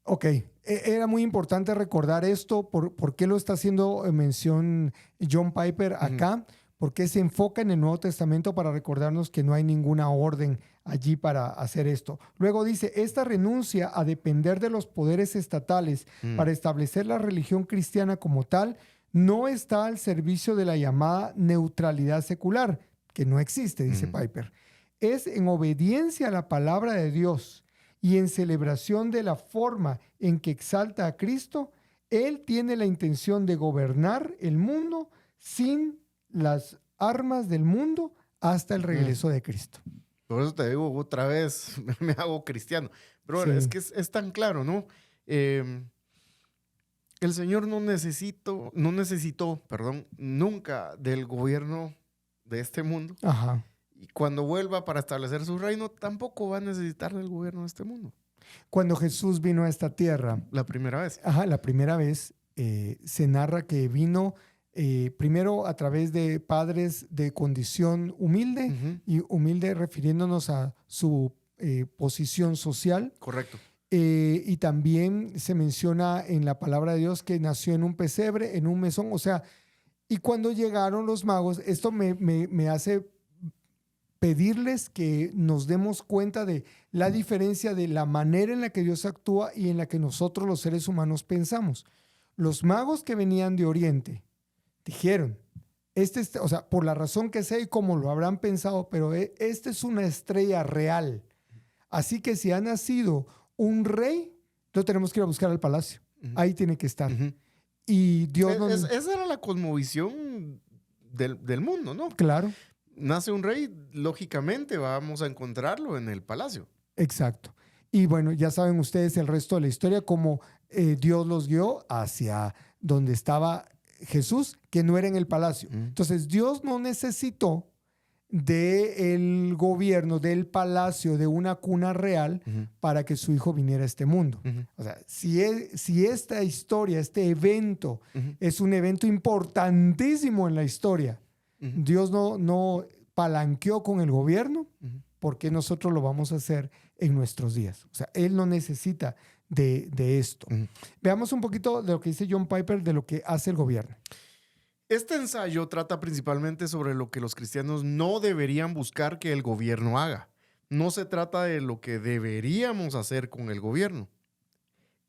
Ok, era muy importante recordar esto. ¿Por qué lo está haciendo mención John Piper acá? Porque se enfoca en el Nuevo Testamento para recordarnos que no hay ninguna orden allí para hacer esto. Luego dice, esta renuncia a depender de los poderes estatales para establecer la religión cristiana como tal no está al servicio de la llamada neutralidad secular, que no existe, dice Piper. Es en obediencia a la palabra de Dios y en celebración de la forma en que exalta a Cristo, Él tiene la intención de gobernar el mundo sin las armas del mundo hasta el regreso de Cristo. Por eso te digo otra vez, me hago cristiano. Pero es que es tan claro, ¿no? El Señor no necesitó, nunca del gobierno de este mundo. Ajá. Y cuando vuelva para establecer su reino, tampoco va a necesitar del gobierno de este mundo. Cuando Jesús vino a esta tierra. La primera vez. Ajá, la primera vez se narra que vino primero a través de padres de condición humilde, y humilde refiriéndonos a su posición social. Correcto. Y también se menciona en la palabra de Dios que nació en un pesebre, en un mesón. O sea, y cuando llegaron los magos, esto me hace pedirles que nos demos cuenta de la diferencia de la manera en la que Dios actúa y en la que nosotros los seres humanos pensamos. Los magos que venían de Oriente dijeron, o sea, por la razón que sea y como lo habrán pensado, pero esta es una estrella real. Así que si ha nacido un rey, lo tenemos que ir a buscar al palacio. Ahí tiene que estar. Y Dios esa era la cosmovisión del mundo, ¿no? Claro. Nace un rey, lógicamente vamos a encontrarlo en el palacio. Exacto. Y bueno, ya saben ustedes el resto de la historia, cómo Dios los guió hacia donde estaba Jesús, que no era en el palacio. Entonces, Dios no necesitó del gobierno, del palacio, de una cuna real para que su hijo viniera a este mundo. O sea, si esta historia, este evento, es un evento importantísimo en la historia, Dios no palanqueó con el gobierno, ¿por qué nosotros lo vamos a hacer en nuestros días? O sea, Él no necesita de esto. Veamos un poquito de lo que dice John Piper de lo que hace el gobierno. Este ensayo trata principalmente sobre lo que los cristianos no deberían buscar que el gobierno haga. No se trata de lo que deberíamos hacer con el gobierno.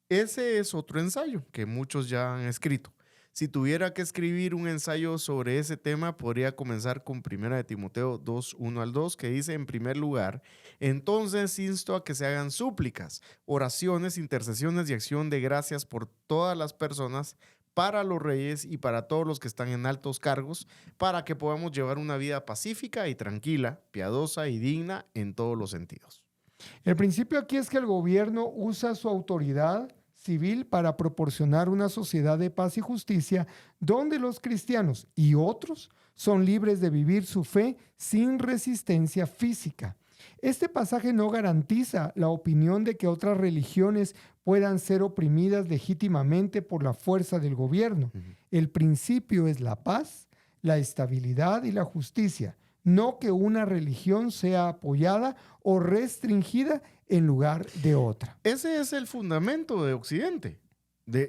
Ese es otro ensayo que muchos ya han escrito. Si tuviera que escribir un ensayo sobre ese tema, podría comenzar con 1 Timoteo 2, 1 al 2, que dice, en primer lugar, entonces insto a que se hagan súplicas, oraciones, intercesiones y acción de gracias por todas las personas, para los reyes y para todos los que están en altos cargos, para que podamos llevar una vida pacífica y tranquila, piadosa y digna en todos los sentidos. El principio aquí es que el gobierno usa su autoridad civil para proporcionar una sociedad de paz y justicia donde los cristianos y otros son libres de vivir su fe sin resistencia física. Este pasaje no garantiza la opinión de que otras religiones puedan ser oprimidas legítimamente por la fuerza del gobierno. El principio es la paz, la estabilidad y la justicia, no que una religión sea apoyada o restringida en lugar de otra. Ese es el fundamento de Occidente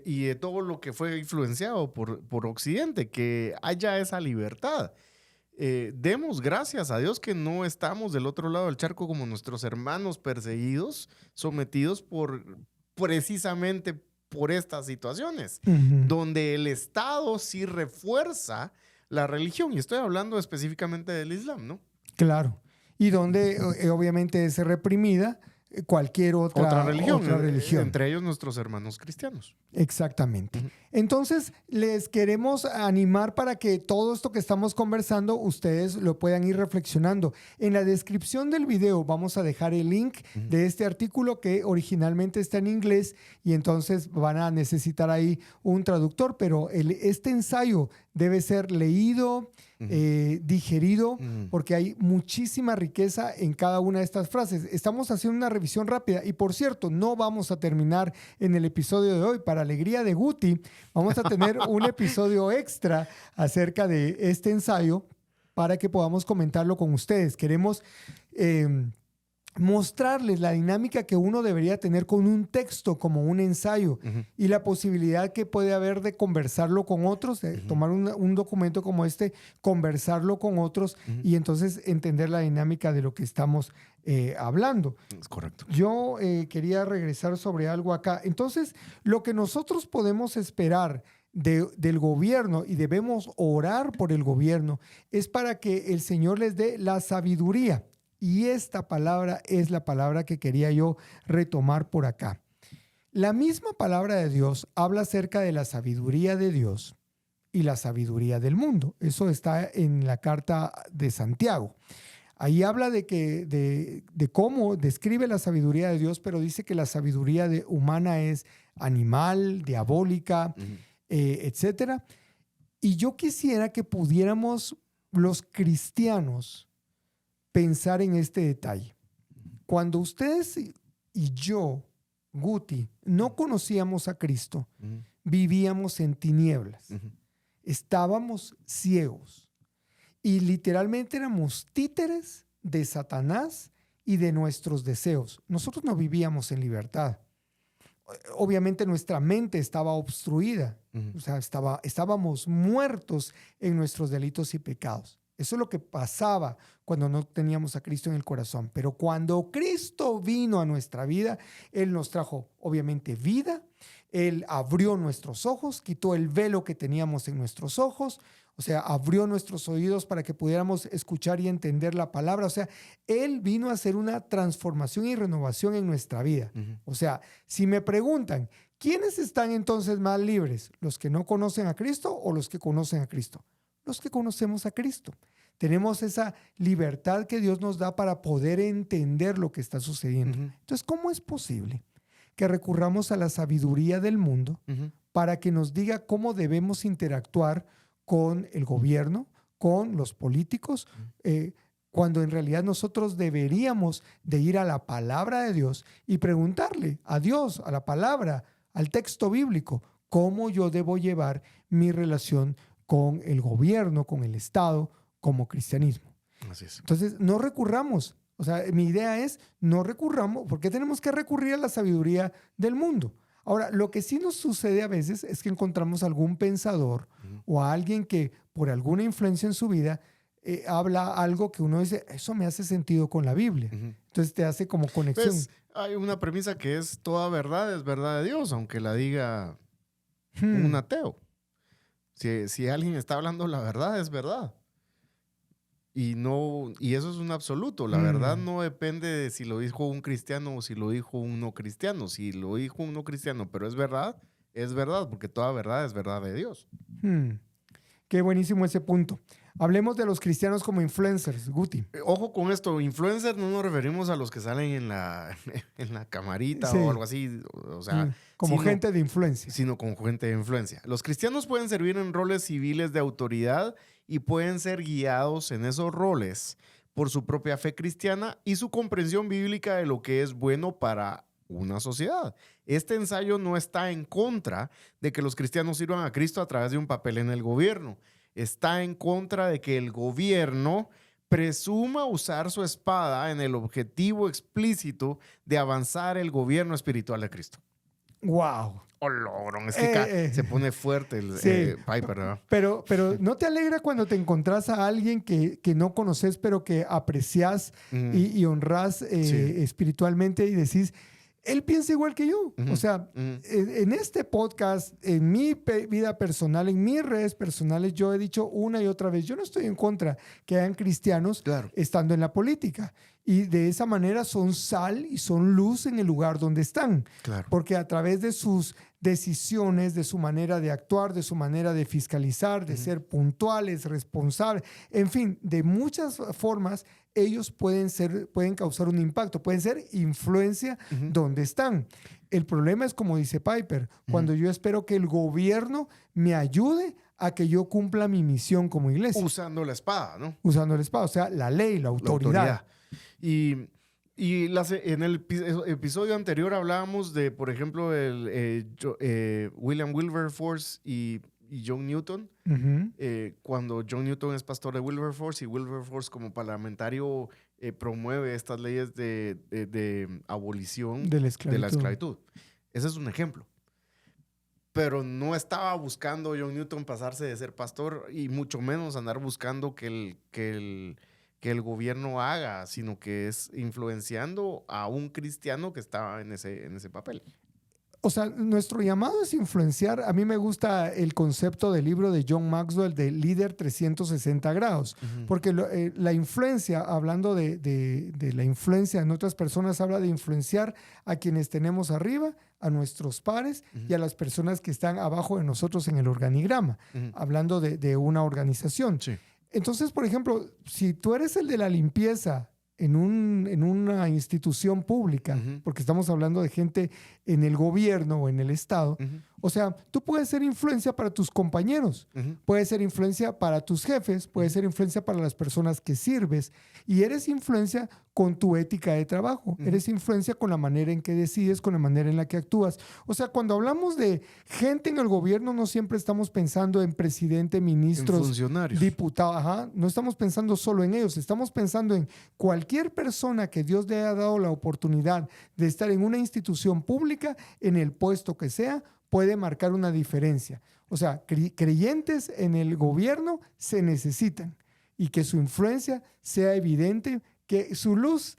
y de todo lo que fue influenciado por Occidente, que haya esa libertad. Demos gracias a Dios que no estamos del otro lado del charco como nuestros hermanos perseguidos, sometidos precisamente por estas situaciones, donde el Estado sí refuerza la religión, y estoy hablando específicamente del Islam, ¿no? Claro, y donde obviamente es reprimida cualquier otra religión, entre ellos nuestros hermanos cristianos. Exactamente. Entonces, les queremos animar para que todo esto que estamos conversando, ustedes lo puedan ir reflexionando. En la descripción del video vamos a dejar el link de este artículo que originalmente está en inglés, y entonces van a necesitar ahí un traductor, pero este ensayo debe ser leído, digerido, porque hay muchísima riqueza en cada una de estas frases. Estamos haciendo una revisión rápida y, por cierto, no vamos a terminar en el episodio de hoy. Para alegría de Guti, vamos a tener un episodio extra acerca de este ensayo para que podamos comentarlo con ustedes. Queremos mostrarles la dinámica que uno debería tener con un texto como un ensayo y la posibilidad que puede haber de conversarlo con otros, de tomar un documento como este, conversarlo con otros y entonces entender la dinámica de lo que estamos hablando. Es correcto. Yo quería regresar sobre algo acá. Entonces, lo que nosotros podemos esperar del gobierno, y debemos orar por el gobierno, es para que el Señor les dé la sabiduría. Y esta palabra es la palabra que quería yo retomar por acá. La misma palabra de Dios habla acerca de la sabiduría de Dios y la sabiduría del mundo. Eso está en la carta de Santiago. Ahí habla de cómo describe la sabiduría de Dios, pero dice que la sabiduría humana es animal, diabólica, etcétera. Y yo quisiera que pudiéramos los cristianos pensar en este detalle. Cuando ustedes y yo, Guti, no conocíamos a Cristo, vivíamos en tinieblas, estábamos ciegos y literalmente éramos títeres de Satanás y de nuestros deseos. Nosotros no vivíamos en libertad. Obviamente nuestra mente estaba obstruida, o sea, estábamos muertos en nuestros delitos y pecados. Eso es lo que pasaba cuando no teníamos a Cristo en el corazón. Pero cuando Cristo vino a nuestra vida, Él nos trajo, obviamente, vida. Él abrió nuestros ojos, quitó el velo que teníamos en nuestros ojos. O sea, abrió nuestros oídos para que pudiéramos escuchar y entender la palabra. O sea, Él vino a hacer una transformación y renovación en nuestra vida. O sea, si me preguntan, ¿quiénes están entonces más libres? ¿Los que no conocen a Cristo o los que conocen a Cristo? Los que conocemos a Cristo. Tenemos esa libertad que Dios nos da para poder entender lo que está sucediendo. Entonces, ¿cómo es posible que recurramos a la sabiduría del mundo para que nos diga cómo debemos interactuar con el gobierno, con los políticos, cuando en realidad nosotros deberíamos de ir a la palabra de Dios y preguntarle a Dios, a la palabra, al texto bíblico, cómo yo debo llevar mi relación con el gobierno, con el Estado, como cristianismo? Así es. Entonces, no recurramos. O sea, mi idea es, no recurramos. ¿Por qué tenemos que recurrir a la sabiduría del mundo? Ahora, lo que sí nos sucede a veces es que encontramos algún pensador o a alguien que por alguna influencia en su vida habla algo que uno dice, eso me hace sentido con la Biblia. Entonces te hace como conexión. Pues, hay una premisa que es toda verdad es verdad de Dios, aunque la diga un ateo. Si alguien está hablando la verdad, es verdad. Y eso es un absoluto. La verdad no depende de si lo dijo un cristiano o si lo dijo un no cristiano. Si lo dijo un no cristiano, pero es verdad, porque toda verdad es verdad de Dios. Qué buenísimo ese punto. Hablemos de los cristianos como influencers, Guti. Ojo con esto, influencers no nos referimos a los que salen en la camarita o algo así, o sea, como gente de influencia. Sino como gente de influencia. Los cristianos pueden servir en roles civiles de autoridad y pueden ser guiados en esos roles por su propia fe cristiana y su comprensión bíblica de lo que es bueno para una sociedad. Este ensayo no está en contra de que los cristianos sirvan a Cristo a través de un papel en el gobierno. Está en contra de que el gobierno presuma usar su espada en el objetivo explícito de avanzar el gobierno espiritual de Cristo. ¡Wow! Oh, logrón, es que se pone fuerte el sí. Piper, ¿verdad? Pero ¿no te alegra cuando te encontrás a alguien que no conoces, pero que apreciás y honrás espiritualmente y decís, él piensa igual que yo? O sea, en este podcast, en mi vida personal, en mis redes personales, yo he dicho una y otra vez, yo no estoy en contra que hayan cristianos estando en la política. Y de esa manera son sal y son luz en el lugar donde están. Claro. Porque a través de sus decisiones, de su manera de actuar, de su manera de fiscalizar, de ser puntuales, responsables, en fin, de muchas formas, ellos pueden causar un impacto, pueden ser influencia donde están. El problema es, como dice Piper, cuando yo espero que el gobierno me ayude a que yo cumpla mi misión como iglesia. Usando la espada, ¿no? Usando la espada, o sea, la ley, la autoridad. Y en el episodio anterior hablábamos de, por ejemplo, William Wilberforce y John Newton. Cuando John Newton es pastor de Wilberforce y Wilberforce como parlamentario promueve estas leyes de abolición de la esclavitud. Ese es un ejemplo. Pero no estaba buscando John Newton pasarse de ser pastor y mucho menos andar buscando que el gobierno haga, sino que es influenciando a un cristiano que estaba en ese papel. O sea, nuestro llamado es influenciar. A mí me gusta el concepto del libro de John Maxwell de líder 360 grados, porque la influencia, hablando de la influencia en otras personas, habla de influenciar a quienes tenemos arriba, a nuestros pares y a las personas que están abajo de nosotros en el organigrama, hablando de una organización. Sí. Entonces, por ejemplo, si tú eres el de la limpieza en una institución pública, porque estamos hablando de gente en el gobierno o en el Estado, o sea, tú puedes ser influencia para tus compañeros, puedes ser influencia para tus jefes, puedes ser influencia para las personas que sirves, y eres influencia con tu ética de trabajo, eres influencia con la manera en que decides, con la manera en la que actúas. O sea, cuando hablamos de gente en el gobierno, no siempre estamos pensando en presidente, ministros, en funcionarios, diputados, no estamos pensando solo en ellos, estamos pensando en cualquier persona que Dios le haya dado la oportunidad de estar en una institución pública, en el puesto que sea, puede marcar una diferencia. O sea, creyentes en el gobierno se necesitan y que su influencia sea evidente, que su luz,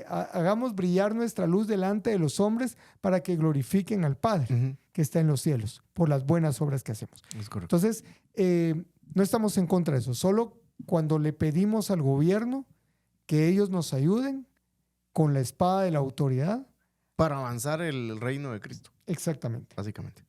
hagamos brillar nuestra luz delante de los hombres para que glorifiquen al Padre que está en los cielos por las buenas obras que hacemos. Es correcto. Entonces, no estamos en contra de eso. Solo cuando le pedimos al gobierno que ellos nos ayuden con la espada de la autoridad para avanzar el reino de Cristo. Exactamente. Básicamente.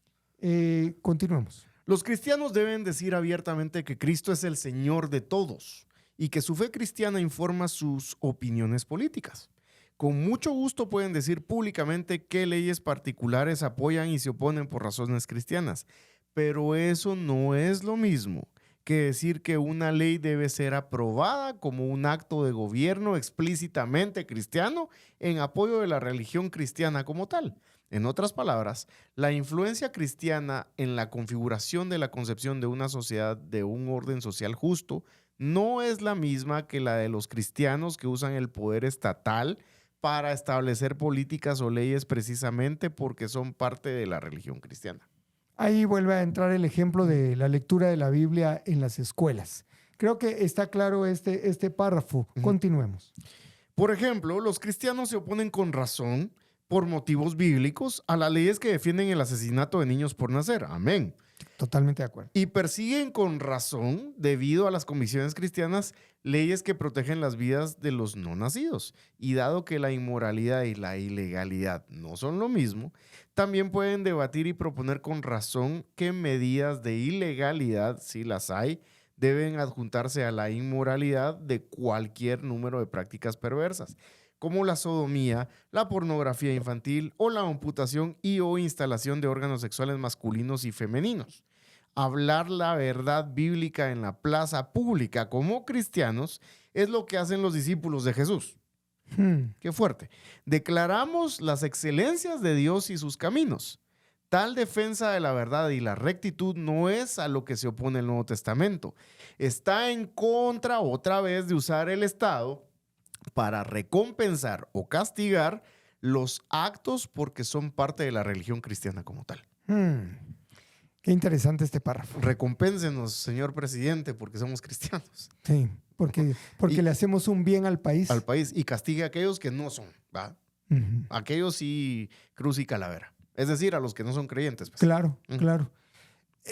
Continuemos. Los cristianos deben decir abiertamente que Cristo es el Señor de todos y que su fe cristiana informa sus opiniones políticas. Con mucho gusto pueden decir públicamente qué leyes particulares apoyan y se oponen por razones cristianas, pero eso no es lo mismo que decir que una ley debe ser aprobada como un acto de gobierno explícitamente cristiano en apoyo de la religión cristiana como tal. En otras palabras, la influencia cristiana en la configuración de la concepción de una sociedad de un orden social justo no es la misma que la de los cristianos que usan el poder estatal para establecer políticas o leyes precisamente porque son parte de la religión cristiana. Ahí vuelve a entrar el ejemplo de la lectura de la Biblia en las escuelas. Creo que está claro este párrafo. Continuemos. Por ejemplo, los cristianos se oponen con razón, por motivos bíblicos, a las leyes que defienden el asesinato de niños por nacer. Amén. Totalmente de acuerdo. Y persiguen con razón, debido a las convicciones cristianas, leyes que protegen las vidas de los no nacidos. Y dado que la inmoralidad y la ilegalidad no son lo mismo, también pueden debatir y proponer con razón que medidas de ilegalidad, si las hay, deben adjuntarse a la inmoralidad de cualquier número de prácticas perversas, como la sodomía, la pornografía infantil o la amputación y o instalación de órganos sexuales masculinos y femeninos. hablar la verdad bíblica en la plaza pública como cristianos es lo que hacen los discípulos de Jesús. Qué fuerte. Declaramos las excelencias de Dios y sus caminos. Tal defensa de la verdad y la rectitud no es a lo que se opone el Nuevo Testamento. Está en contra, otra vez, de usar el Estado para recompensar o castigar los actos porque son parte de la religión cristiana como tal. Qué interesante este párrafo. Recompénsenos, señor presidente, porque somos cristianos. Sí, porque le hacemos un bien al país. Al país, y castigue a aquellos que no son, ¿va? Aquellos sí, cruz y calavera. Es decir, a los que no son creyentes. Pues. Claro, claro.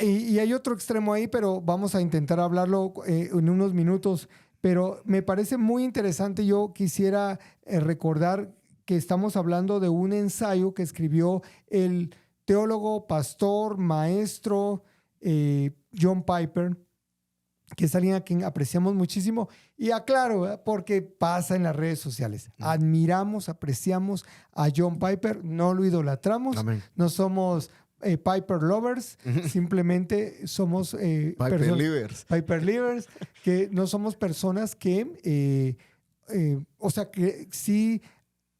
Y hay otro extremo ahí, pero vamos a intentar hablarlo en unos minutos. Pero me parece muy interesante. Yo quisiera recordar que estamos hablando de un ensayo que escribió el teólogo, pastor, maestro John Piper, que es alguien a quien apreciamos muchísimo. Y aclaro, porque pasa en las redes sociales. Admiramos, apreciamos a John Piper, no lo idolatramos. Amén. No somos Piper lovers, simplemente somos Piper livers, que no somos personas que, o sea, que sí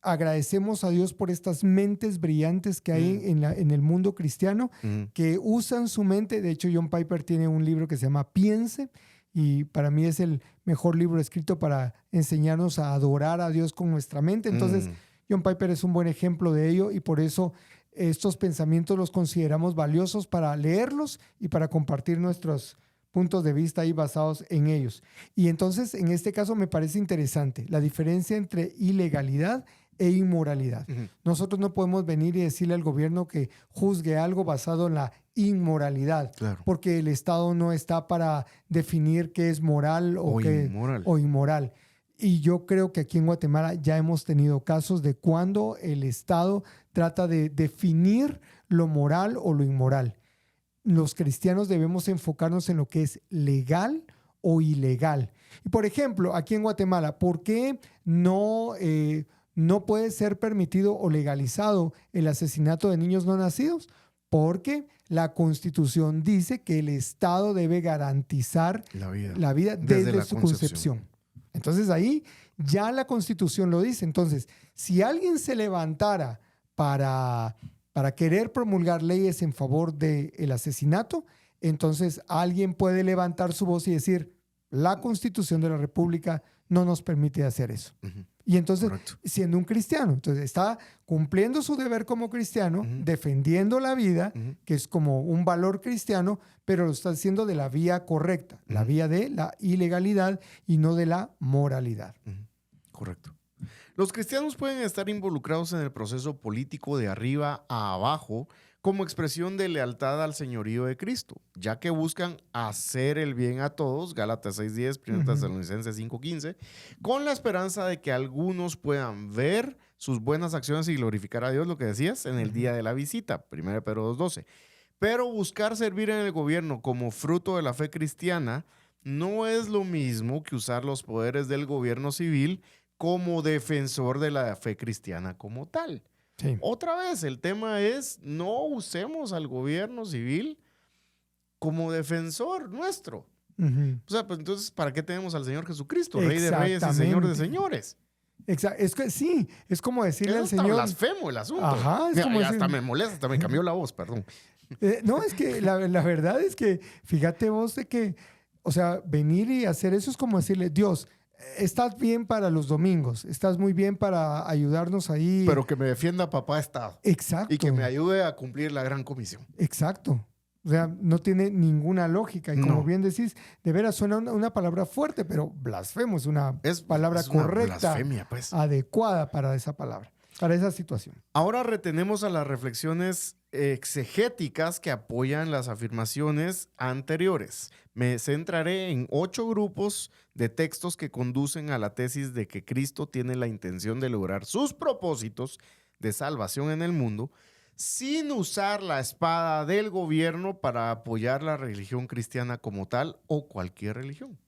agradecemos a Dios por estas mentes brillantes que hay en el mundo cristiano, que usan su mente. De hecho, John Piper tiene un libro que se llama Piense, y para mí es el mejor libro escrito para enseñarnos a adorar a Dios con nuestra mente. Entonces, John Piper es un buen ejemplo de ello, y por eso estos pensamientos los consideramos valiosos para leerlos y para compartir nuestros puntos de vista ahí basados en ellos. Y entonces, en este caso, me parece interesante la diferencia entre ilegalidad e inmoralidad. Nosotros no podemos venir y decirle al gobierno que juzgue algo basado en la inmoralidad, porque el Estado no está para definir qué es moral o inmoral. Y yo creo que aquí en Guatemala ya hemos tenido casos de cuando el Estado trata de definir lo moral o lo inmoral. Los cristianos debemos enfocarnos en lo que es legal o ilegal. Y por ejemplo, aquí en Guatemala, ¿por qué no puede ser permitido o legalizado el asesinato de niños no nacidos? Porque la Constitución dice que el Estado debe garantizar la vida desde su concepción. Entonces ahí ya la Constitución lo dice. Entonces, si alguien se levantara para querer promulgar leyes en favor del asesinato, entonces alguien puede levantar su voz y decir, la Constitución de la República no nos permite hacer eso. Y entonces, siendo un cristiano, entonces está cumpliendo su deber como cristiano, defendiendo la vida, que es como un valor cristiano, pero lo está haciendo de la vía correcta, la vía de la ilegalidad y no de la moralidad. Correcto. Los cristianos pueden estar involucrados en el proceso político de arriba a abajo como expresión de lealtad al señorío de Cristo, ya que buscan hacer el bien a todos, Gálatas 6:10, 1 Tesalonicenses 5:15, con la esperanza de que algunos puedan ver sus buenas acciones y glorificar a Dios, lo que decías, en el día de la visita, 1 Pedro 2:12. Pero buscar servir en el gobierno como fruto de la fe cristiana no es lo mismo que usar los poderes del gobierno civil como defensor de la fe cristiana como tal. Sí. Otra vez, el tema es no usemos al gobierno civil como defensor nuestro. O sea, pues entonces, ¿para qué tenemos al Señor Jesucristo, Rey de Reyes y Señor de Señores? Exacto. Es que sí, es como decirle al Señor. Es blasfemo el asunto. Ajá, es como hasta me molesta, hasta me cambió la voz, perdón. No, es que la verdad es que, fíjate vos de que, o sea, venir y hacer eso es como decirle, Dios, estás bien para los domingos, estás muy bien para ayudarnos ahí. Pero que me defienda papá Estado. Exacto. Y que me ayude a cumplir la gran comisión. Exacto. O sea, no tiene ninguna lógica. Y como bien decís, de veras suena una palabra fuerte, pero blasfemo es una palabra correcta, blasfemia, pues, adecuada para esa palabra, para esa situación. Ahora retenemos a las reflexiones exegéticas que apoyan las afirmaciones anteriores. Me centraré en 8 grupos de textos que conducen a la tesis de que Cristo tiene la intención de lograr sus propósitos de salvación en el mundo sin usar la espada del gobierno para apoyar la religión cristiana como tal o cualquier religión.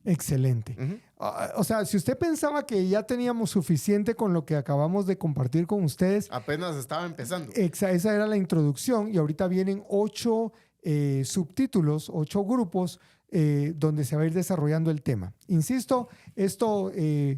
Excelente. O sea, si usted pensaba que ya teníamos suficiente con lo que acabamos de compartir con ustedes. Apenas estaba empezando. Esa era la introducción y ahorita vienen 8 subtítulos, 8 grupos, donde se va a ir desarrollando el tema. Insisto, esto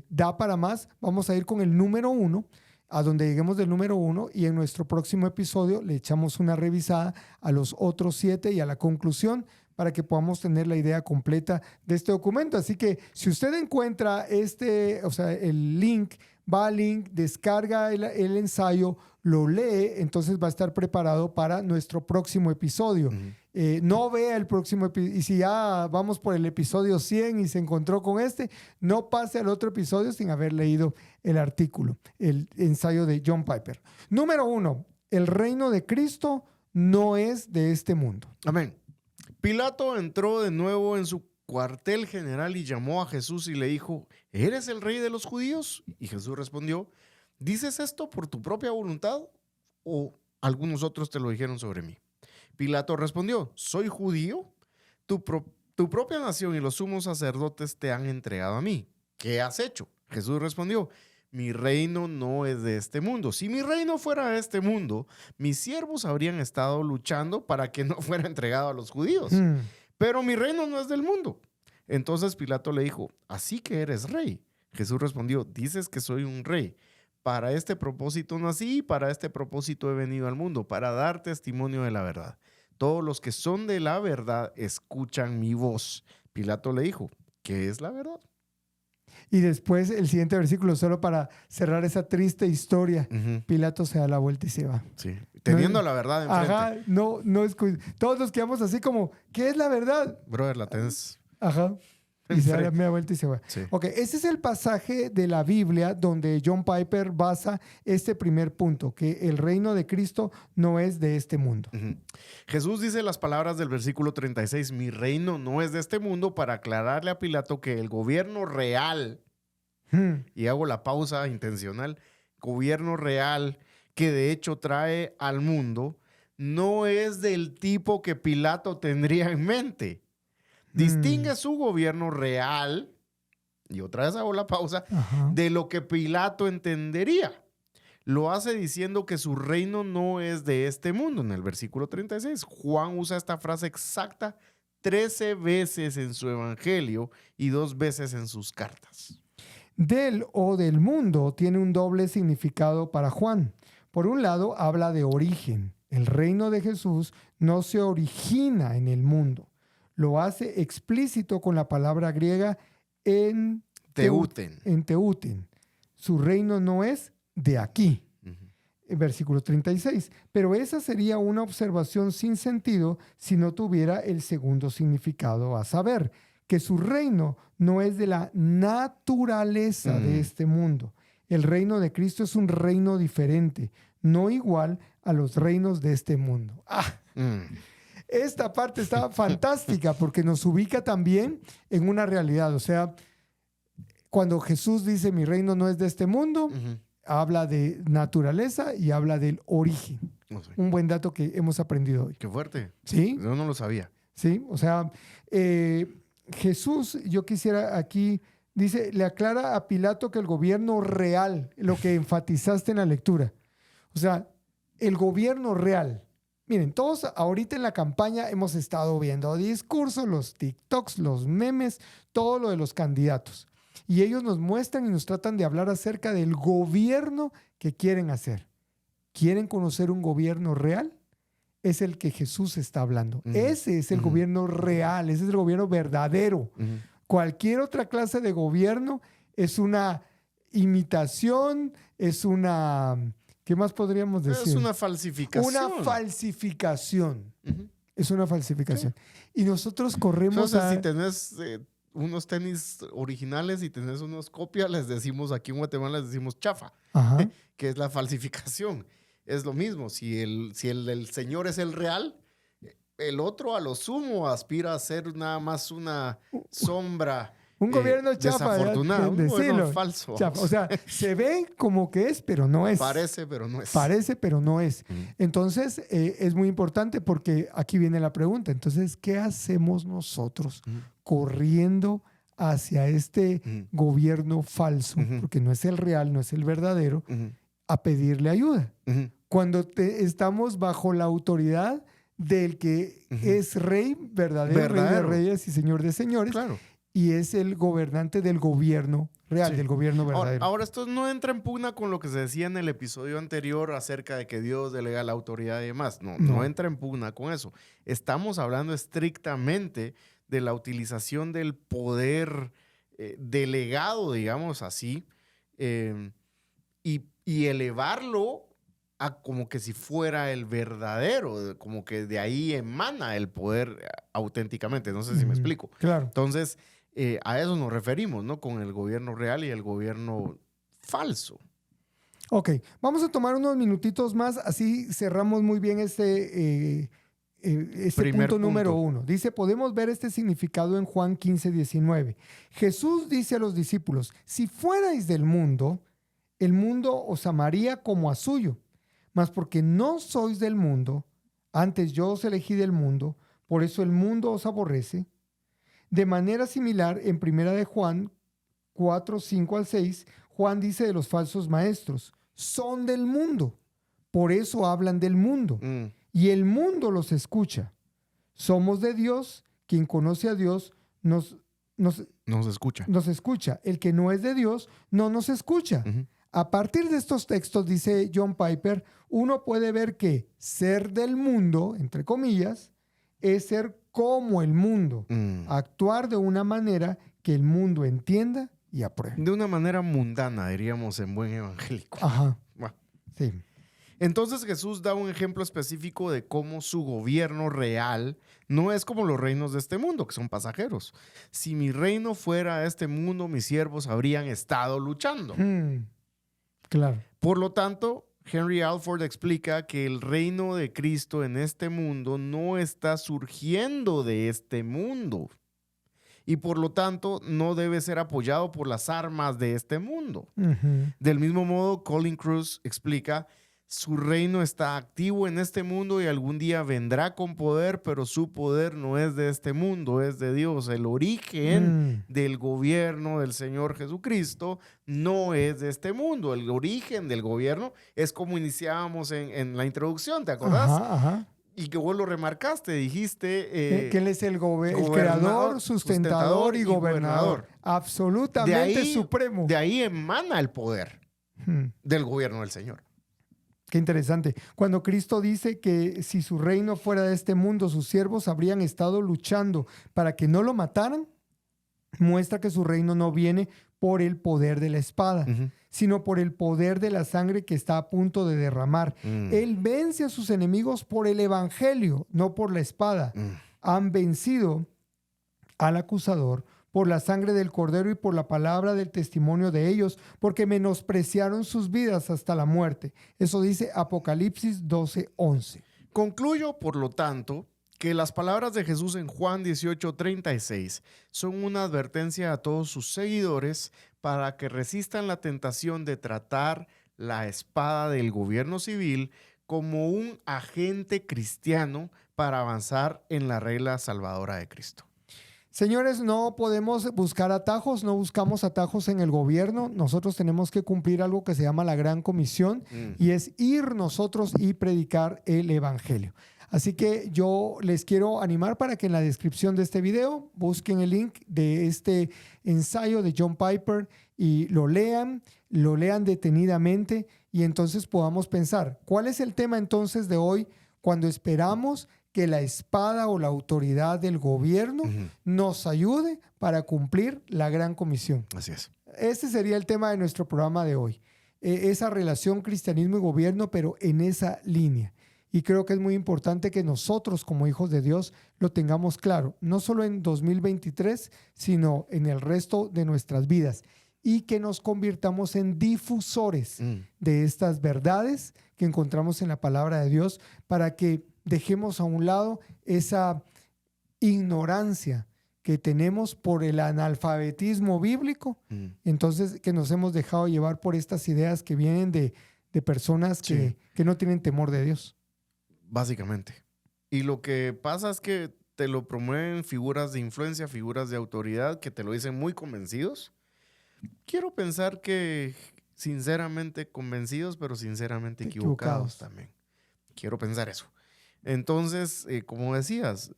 da para más. Vamos a ir con el número 1, a donde lleguemos del número 1, y en nuestro próximo episodio le echamos una revisada a los otros 7 y a la conclusión para que podamos tener la idea completa de este documento. Así que si usted encuentra el link, va al link, descarga el ensayo, lo lee, entonces va a estar preparado para nuestro próximo episodio. No vea el próximo episodio, y si ya vamos por el episodio 100 y se encontró con no pase al otro episodio sin haber leído el artículo, el ensayo de John Piper. Número 1, el reino de Cristo no es de este mundo. Amén. Pilato entró de nuevo en su cuartel general y llamó a Jesús y le dijo: ¿eres el rey de los judíos? Y Jesús respondió: ¿dices esto por tu propia voluntad o algunos otros te lo dijeron sobre mí? Pilato respondió: ¿soy judío? Tu propia nación y los sumos sacerdotes te han entregado a mí. ¿Qué has hecho? Jesús respondió: mi reino no es de este mundo. Si mi reino fuera de este mundo, mis siervos habrían estado luchando para que no fuera entregado a los judíos. Pero mi reino no es del mundo. Entonces Pilato le dijo: ¿así que eres rey? Jesús respondió: dices que soy un rey. Para este propósito nací y para este propósito he venido al mundo, para dar testimonio de la verdad. Todos los que son de la verdad escuchan mi voz. Pilato le dijo: ¿qué es la verdad? Y después el siguiente versículo, solo para cerrar esa triste historia, Pilato se da la vuelta y se va. Sí, teniendo la verdad enfrente. Ajá, todos nos quedamos así como, ¿qué es la verdad? Brother, la tenés. Ajá. Y se da la media vuelta y se va. Sí. Ok, ese es el pasaje de la Biblia donde John Piper basa este primer punto, que el reino de Cristo no es de este mundo. Jesús dice las palabras del versículo 36, mi reino no es de este mundo, para aclararle a Pilato que el gobierno real, y hago la pausa intencional, gobierno real que de hecho trae al mundo, no es del tipo que Pilato tendría en mente. Distingue su gobierno real, y otra vez hago la pausa, de lo que Pilato entendería. Lo hace diciendo que su reino no es de este mundo. En el versículo 36, Juan usa esta frase exacta 13 veces en su evangelio y 2 veces en sus cartas. Del o del mundo tiene un doble significado para Juan. Por un lado, habla de origen. El reino de Jesús no se origina en el mundo. Lo hace explícito con la palabra griega en teuten. Su reino no es de aquí. Versículo 36. Pero esa sería una observación sin sentido si no tuviera el segundo significado, a saber, que su reino no es de la naturaleza de este mundo. El reino de Cristo es un reino diferente, no igual a los reinos de este mundo. Esta parte está fantástica porque nos ubica también en una realidad. O sea, cuando Jesús dice mi reino no es de este mundo, habla de naturaleza y habla del origen. No sé. Un buen dato que hemos aprendido hoy. Qué fuerte. ¿Sí? Yo no lo sabía. Sí, o sea, Jesús, yo quisiera aquí, dice, le aclara a Pilato que el gobierno real, lo que enfatizaste en la lectura, o sea, el gobierno real. Miren, todos ahorita en la campaña hemos estado viendo discursos, los TikToks, los memes, todo lo de los candidatos. Y ellos nos muestran y nos tratan de hablar acerca del gobierno que quieren hacer. ¿Quieren conocer un gobierno real? Es el que Jesús está hablando. Ese es el gobierno real, ese es el gobierno verdadero. Cualquier otra clase de gobierno es una imitación, es una... ¿Qué más podríamos decir? Es una falsificación. Una falsificación. Es una falsificación. Sí. Y nosotros corremos Entonces, si tenés unos tenis originales y tenés unos copias, les decimos, aquí en Guatemala les decimos chafa, que es la falsificación. Es lo mismo. Si el Señor es el real, el otro a lo sumo aspira a ser nada más una sombra. Un gobierno chafa. Desafortunado, un gobierno falso. Chafa. O sea, se ve como que es, pero no es. Parece, pero no es. Parece, pero no es. Entonces, es muy importante porque aquí viene la pregunta. Entonces, ¿qué hacemos nosotros corriendo hacia este gobierno falso? Porque no es el real, no es el verdadero, a pedirle ayuda. Cuando estamos bajo la autoridad del que es rey, verdadero, rey de reyes y señor de señores. Claro. Y es el gobernante del gobierno real, del gobierno verdadero. Ahora, esto no entra en pugna con lo que se decía en el episodio anterior acerca de que Dios delega la autoridad y demás. No entra en pugna con eso. Estamos hablando estrictamente de la utilización del poder delegado, digamos así, y elevarlo a como que si fuera el verdadero, como que de ahí emana el poder auténticamente. No sé si me explico. Claro. Entonces, a eso nos referimos, ¿no? Con el gobierno real y el gobierno falso. Ok, vamos a tomar unos minutitos más, así cerramos muy bien este punto número 1. Dice, podemos ver este significado en Juan 15:19. Jesús dice a los discípulos, si fuerais del mundo, el mundo os amaría como a suyo, mas porque no sois del mundo, antes yo os elegí del mundo, por eso el mundo os aborrece. De manera similar, en 1 de Juan 4, 5 al 6, Juan dice de los falsos maestros, son del mundo, por eso hablan del mundo, y el mundo los escucha. Somos de Dios, quien conoce a Dios nos escucha. Nos escucha. El que no es de Dios no nos escucha. A partir de estos textos, dice John Piper, uno puede ver que ser del mundo, entre comillas, es ser como el mundo, actuar de una manera que el mundo entienda y apruebe. De una manera mundana, diríamos en buen evangélico. Ajá. Bueno. Sí. Entonces Jesús da un ejemplo específico de cómo su gobierno real no es como los reinos de este mundo, que son pasajeros. Si mi reino fuera de este mundo, mis siervos habrían estado luchando. Claro. Por lo tanto, Henry Alford explica que el reino de Cristo en este mundo no está surgiendo de este mundo y por lo tanto no debe ser apoyado por las armas de este mundo. Del mismo modo, Colin Kruse explica, su reino está activo en este mundo y algún día vendrá con poder, pero su poder no es de este mundo, es de Dios. El origen del gobierno del Señor Jesucristo no es de este mundo. El origen del gobierno es como iniciábamos en la introducción, ¿te acordás? Ajá. Y que vos lo remarcaste, dijiste... que Él es el creador, sustentador y gobernador. Absolutamente supremo. De ahí emana el poder del gobierno del Señor. Qué interesante. Cuando Cristo dice que si su reino fuera de este mundo, sus siervos habrían estado luchando para que no lo mataran, muestra que su reino no viene por el poder de la espada, sino por el poder de la sangre que está a punto de derramar. Él vence a sus enemigos por el evangelio, no por la espada. Han vencido al acusador por la sangre del Cordero y por la palabra del testimonio de ellos, porque menospreciaron sus vidas hasta la muerte. Eso dice Apocalipsis 12:11. Concluyo, por lo tanto, que las palabras de Jesús en Juan 18:36 son una advertencia a todos sus seguidores para que resistan la tentación de tratar la espada del gobierno civil como un agente cristiano para avanzar en la regla salvadora de Cristo. Señores, no podemos buscar atajos, no buscamos atajos en el gobierno. Nosotros tenemos que cumplir algo que se llama la Gran Comisión y es ir nosotros y predicar el evangelio. Así que yo les quiero animar para que en la descripción de este video busquen el link de este ensayo de John Piper y lo lean detenidamente y entonces podamos pensar, ¿cuál es el tema entonces de hoy cuando esperamos que la espada o la autoridad del gobierno nos ayude para cumplir la Gran Comisión? Así es. Este sería el tema de nuestro programa de hoy. Esa relación cristianismo y gobierno, pero en esa línea. Y creo que es muy importante que nosotros como hijos de Dios lo tengamos claro, no solo en 2023, sino en el resto de nuestras vidas. Y que nos convirtamos en difusores de estas verdades que encontramos en la palabra de Dios para que dejemos a un lado esa ignorancia que tenemos por el analfabetismo bíblico. Entonces, que nos hemos dejado llevar por estas ideas que vienen de personas que no tienen temor de Dios. Básicamente. Y lo que pasa es que te lo promueven figuras de influencia, figuras de autoridad que te lo dicen muy convencidos. Quiero pensar que sinceramente convencidos, pero sinceramente equivocados también. Quiero pensar eso. Entonces, como decías,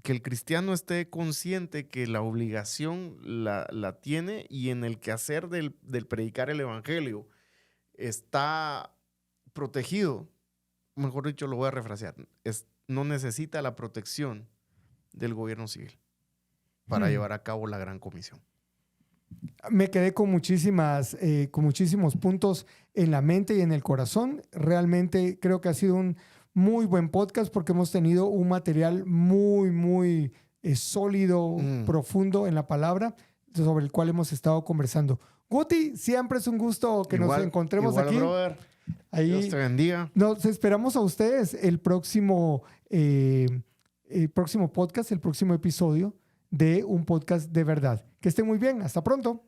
que el cristiano esté consciente que la obligación la tiene y en el quehacer del predicar el evangelio está protegido, mejor dicho, lo voy a refrasear, no necesita la protección del gobierno civil para llevar a cabo la gran comisión. Me quedé con muchísimos puntos en la mente y en el corazón. Realmente creo que ha sido un muy buen podcast porque hemos tenido un material muy, muy sólido, profundo en la palabra, sobre el cual hemos estado conversando. Guti, siempre es un gusto que nos encontremos aquí. Brother. Ahí, Dios te bendiga. Nos esperamos a ustedes el próximo podcast, el próximo episodio de un podcast de verdad. Que estén muy bien. Hasta pronto.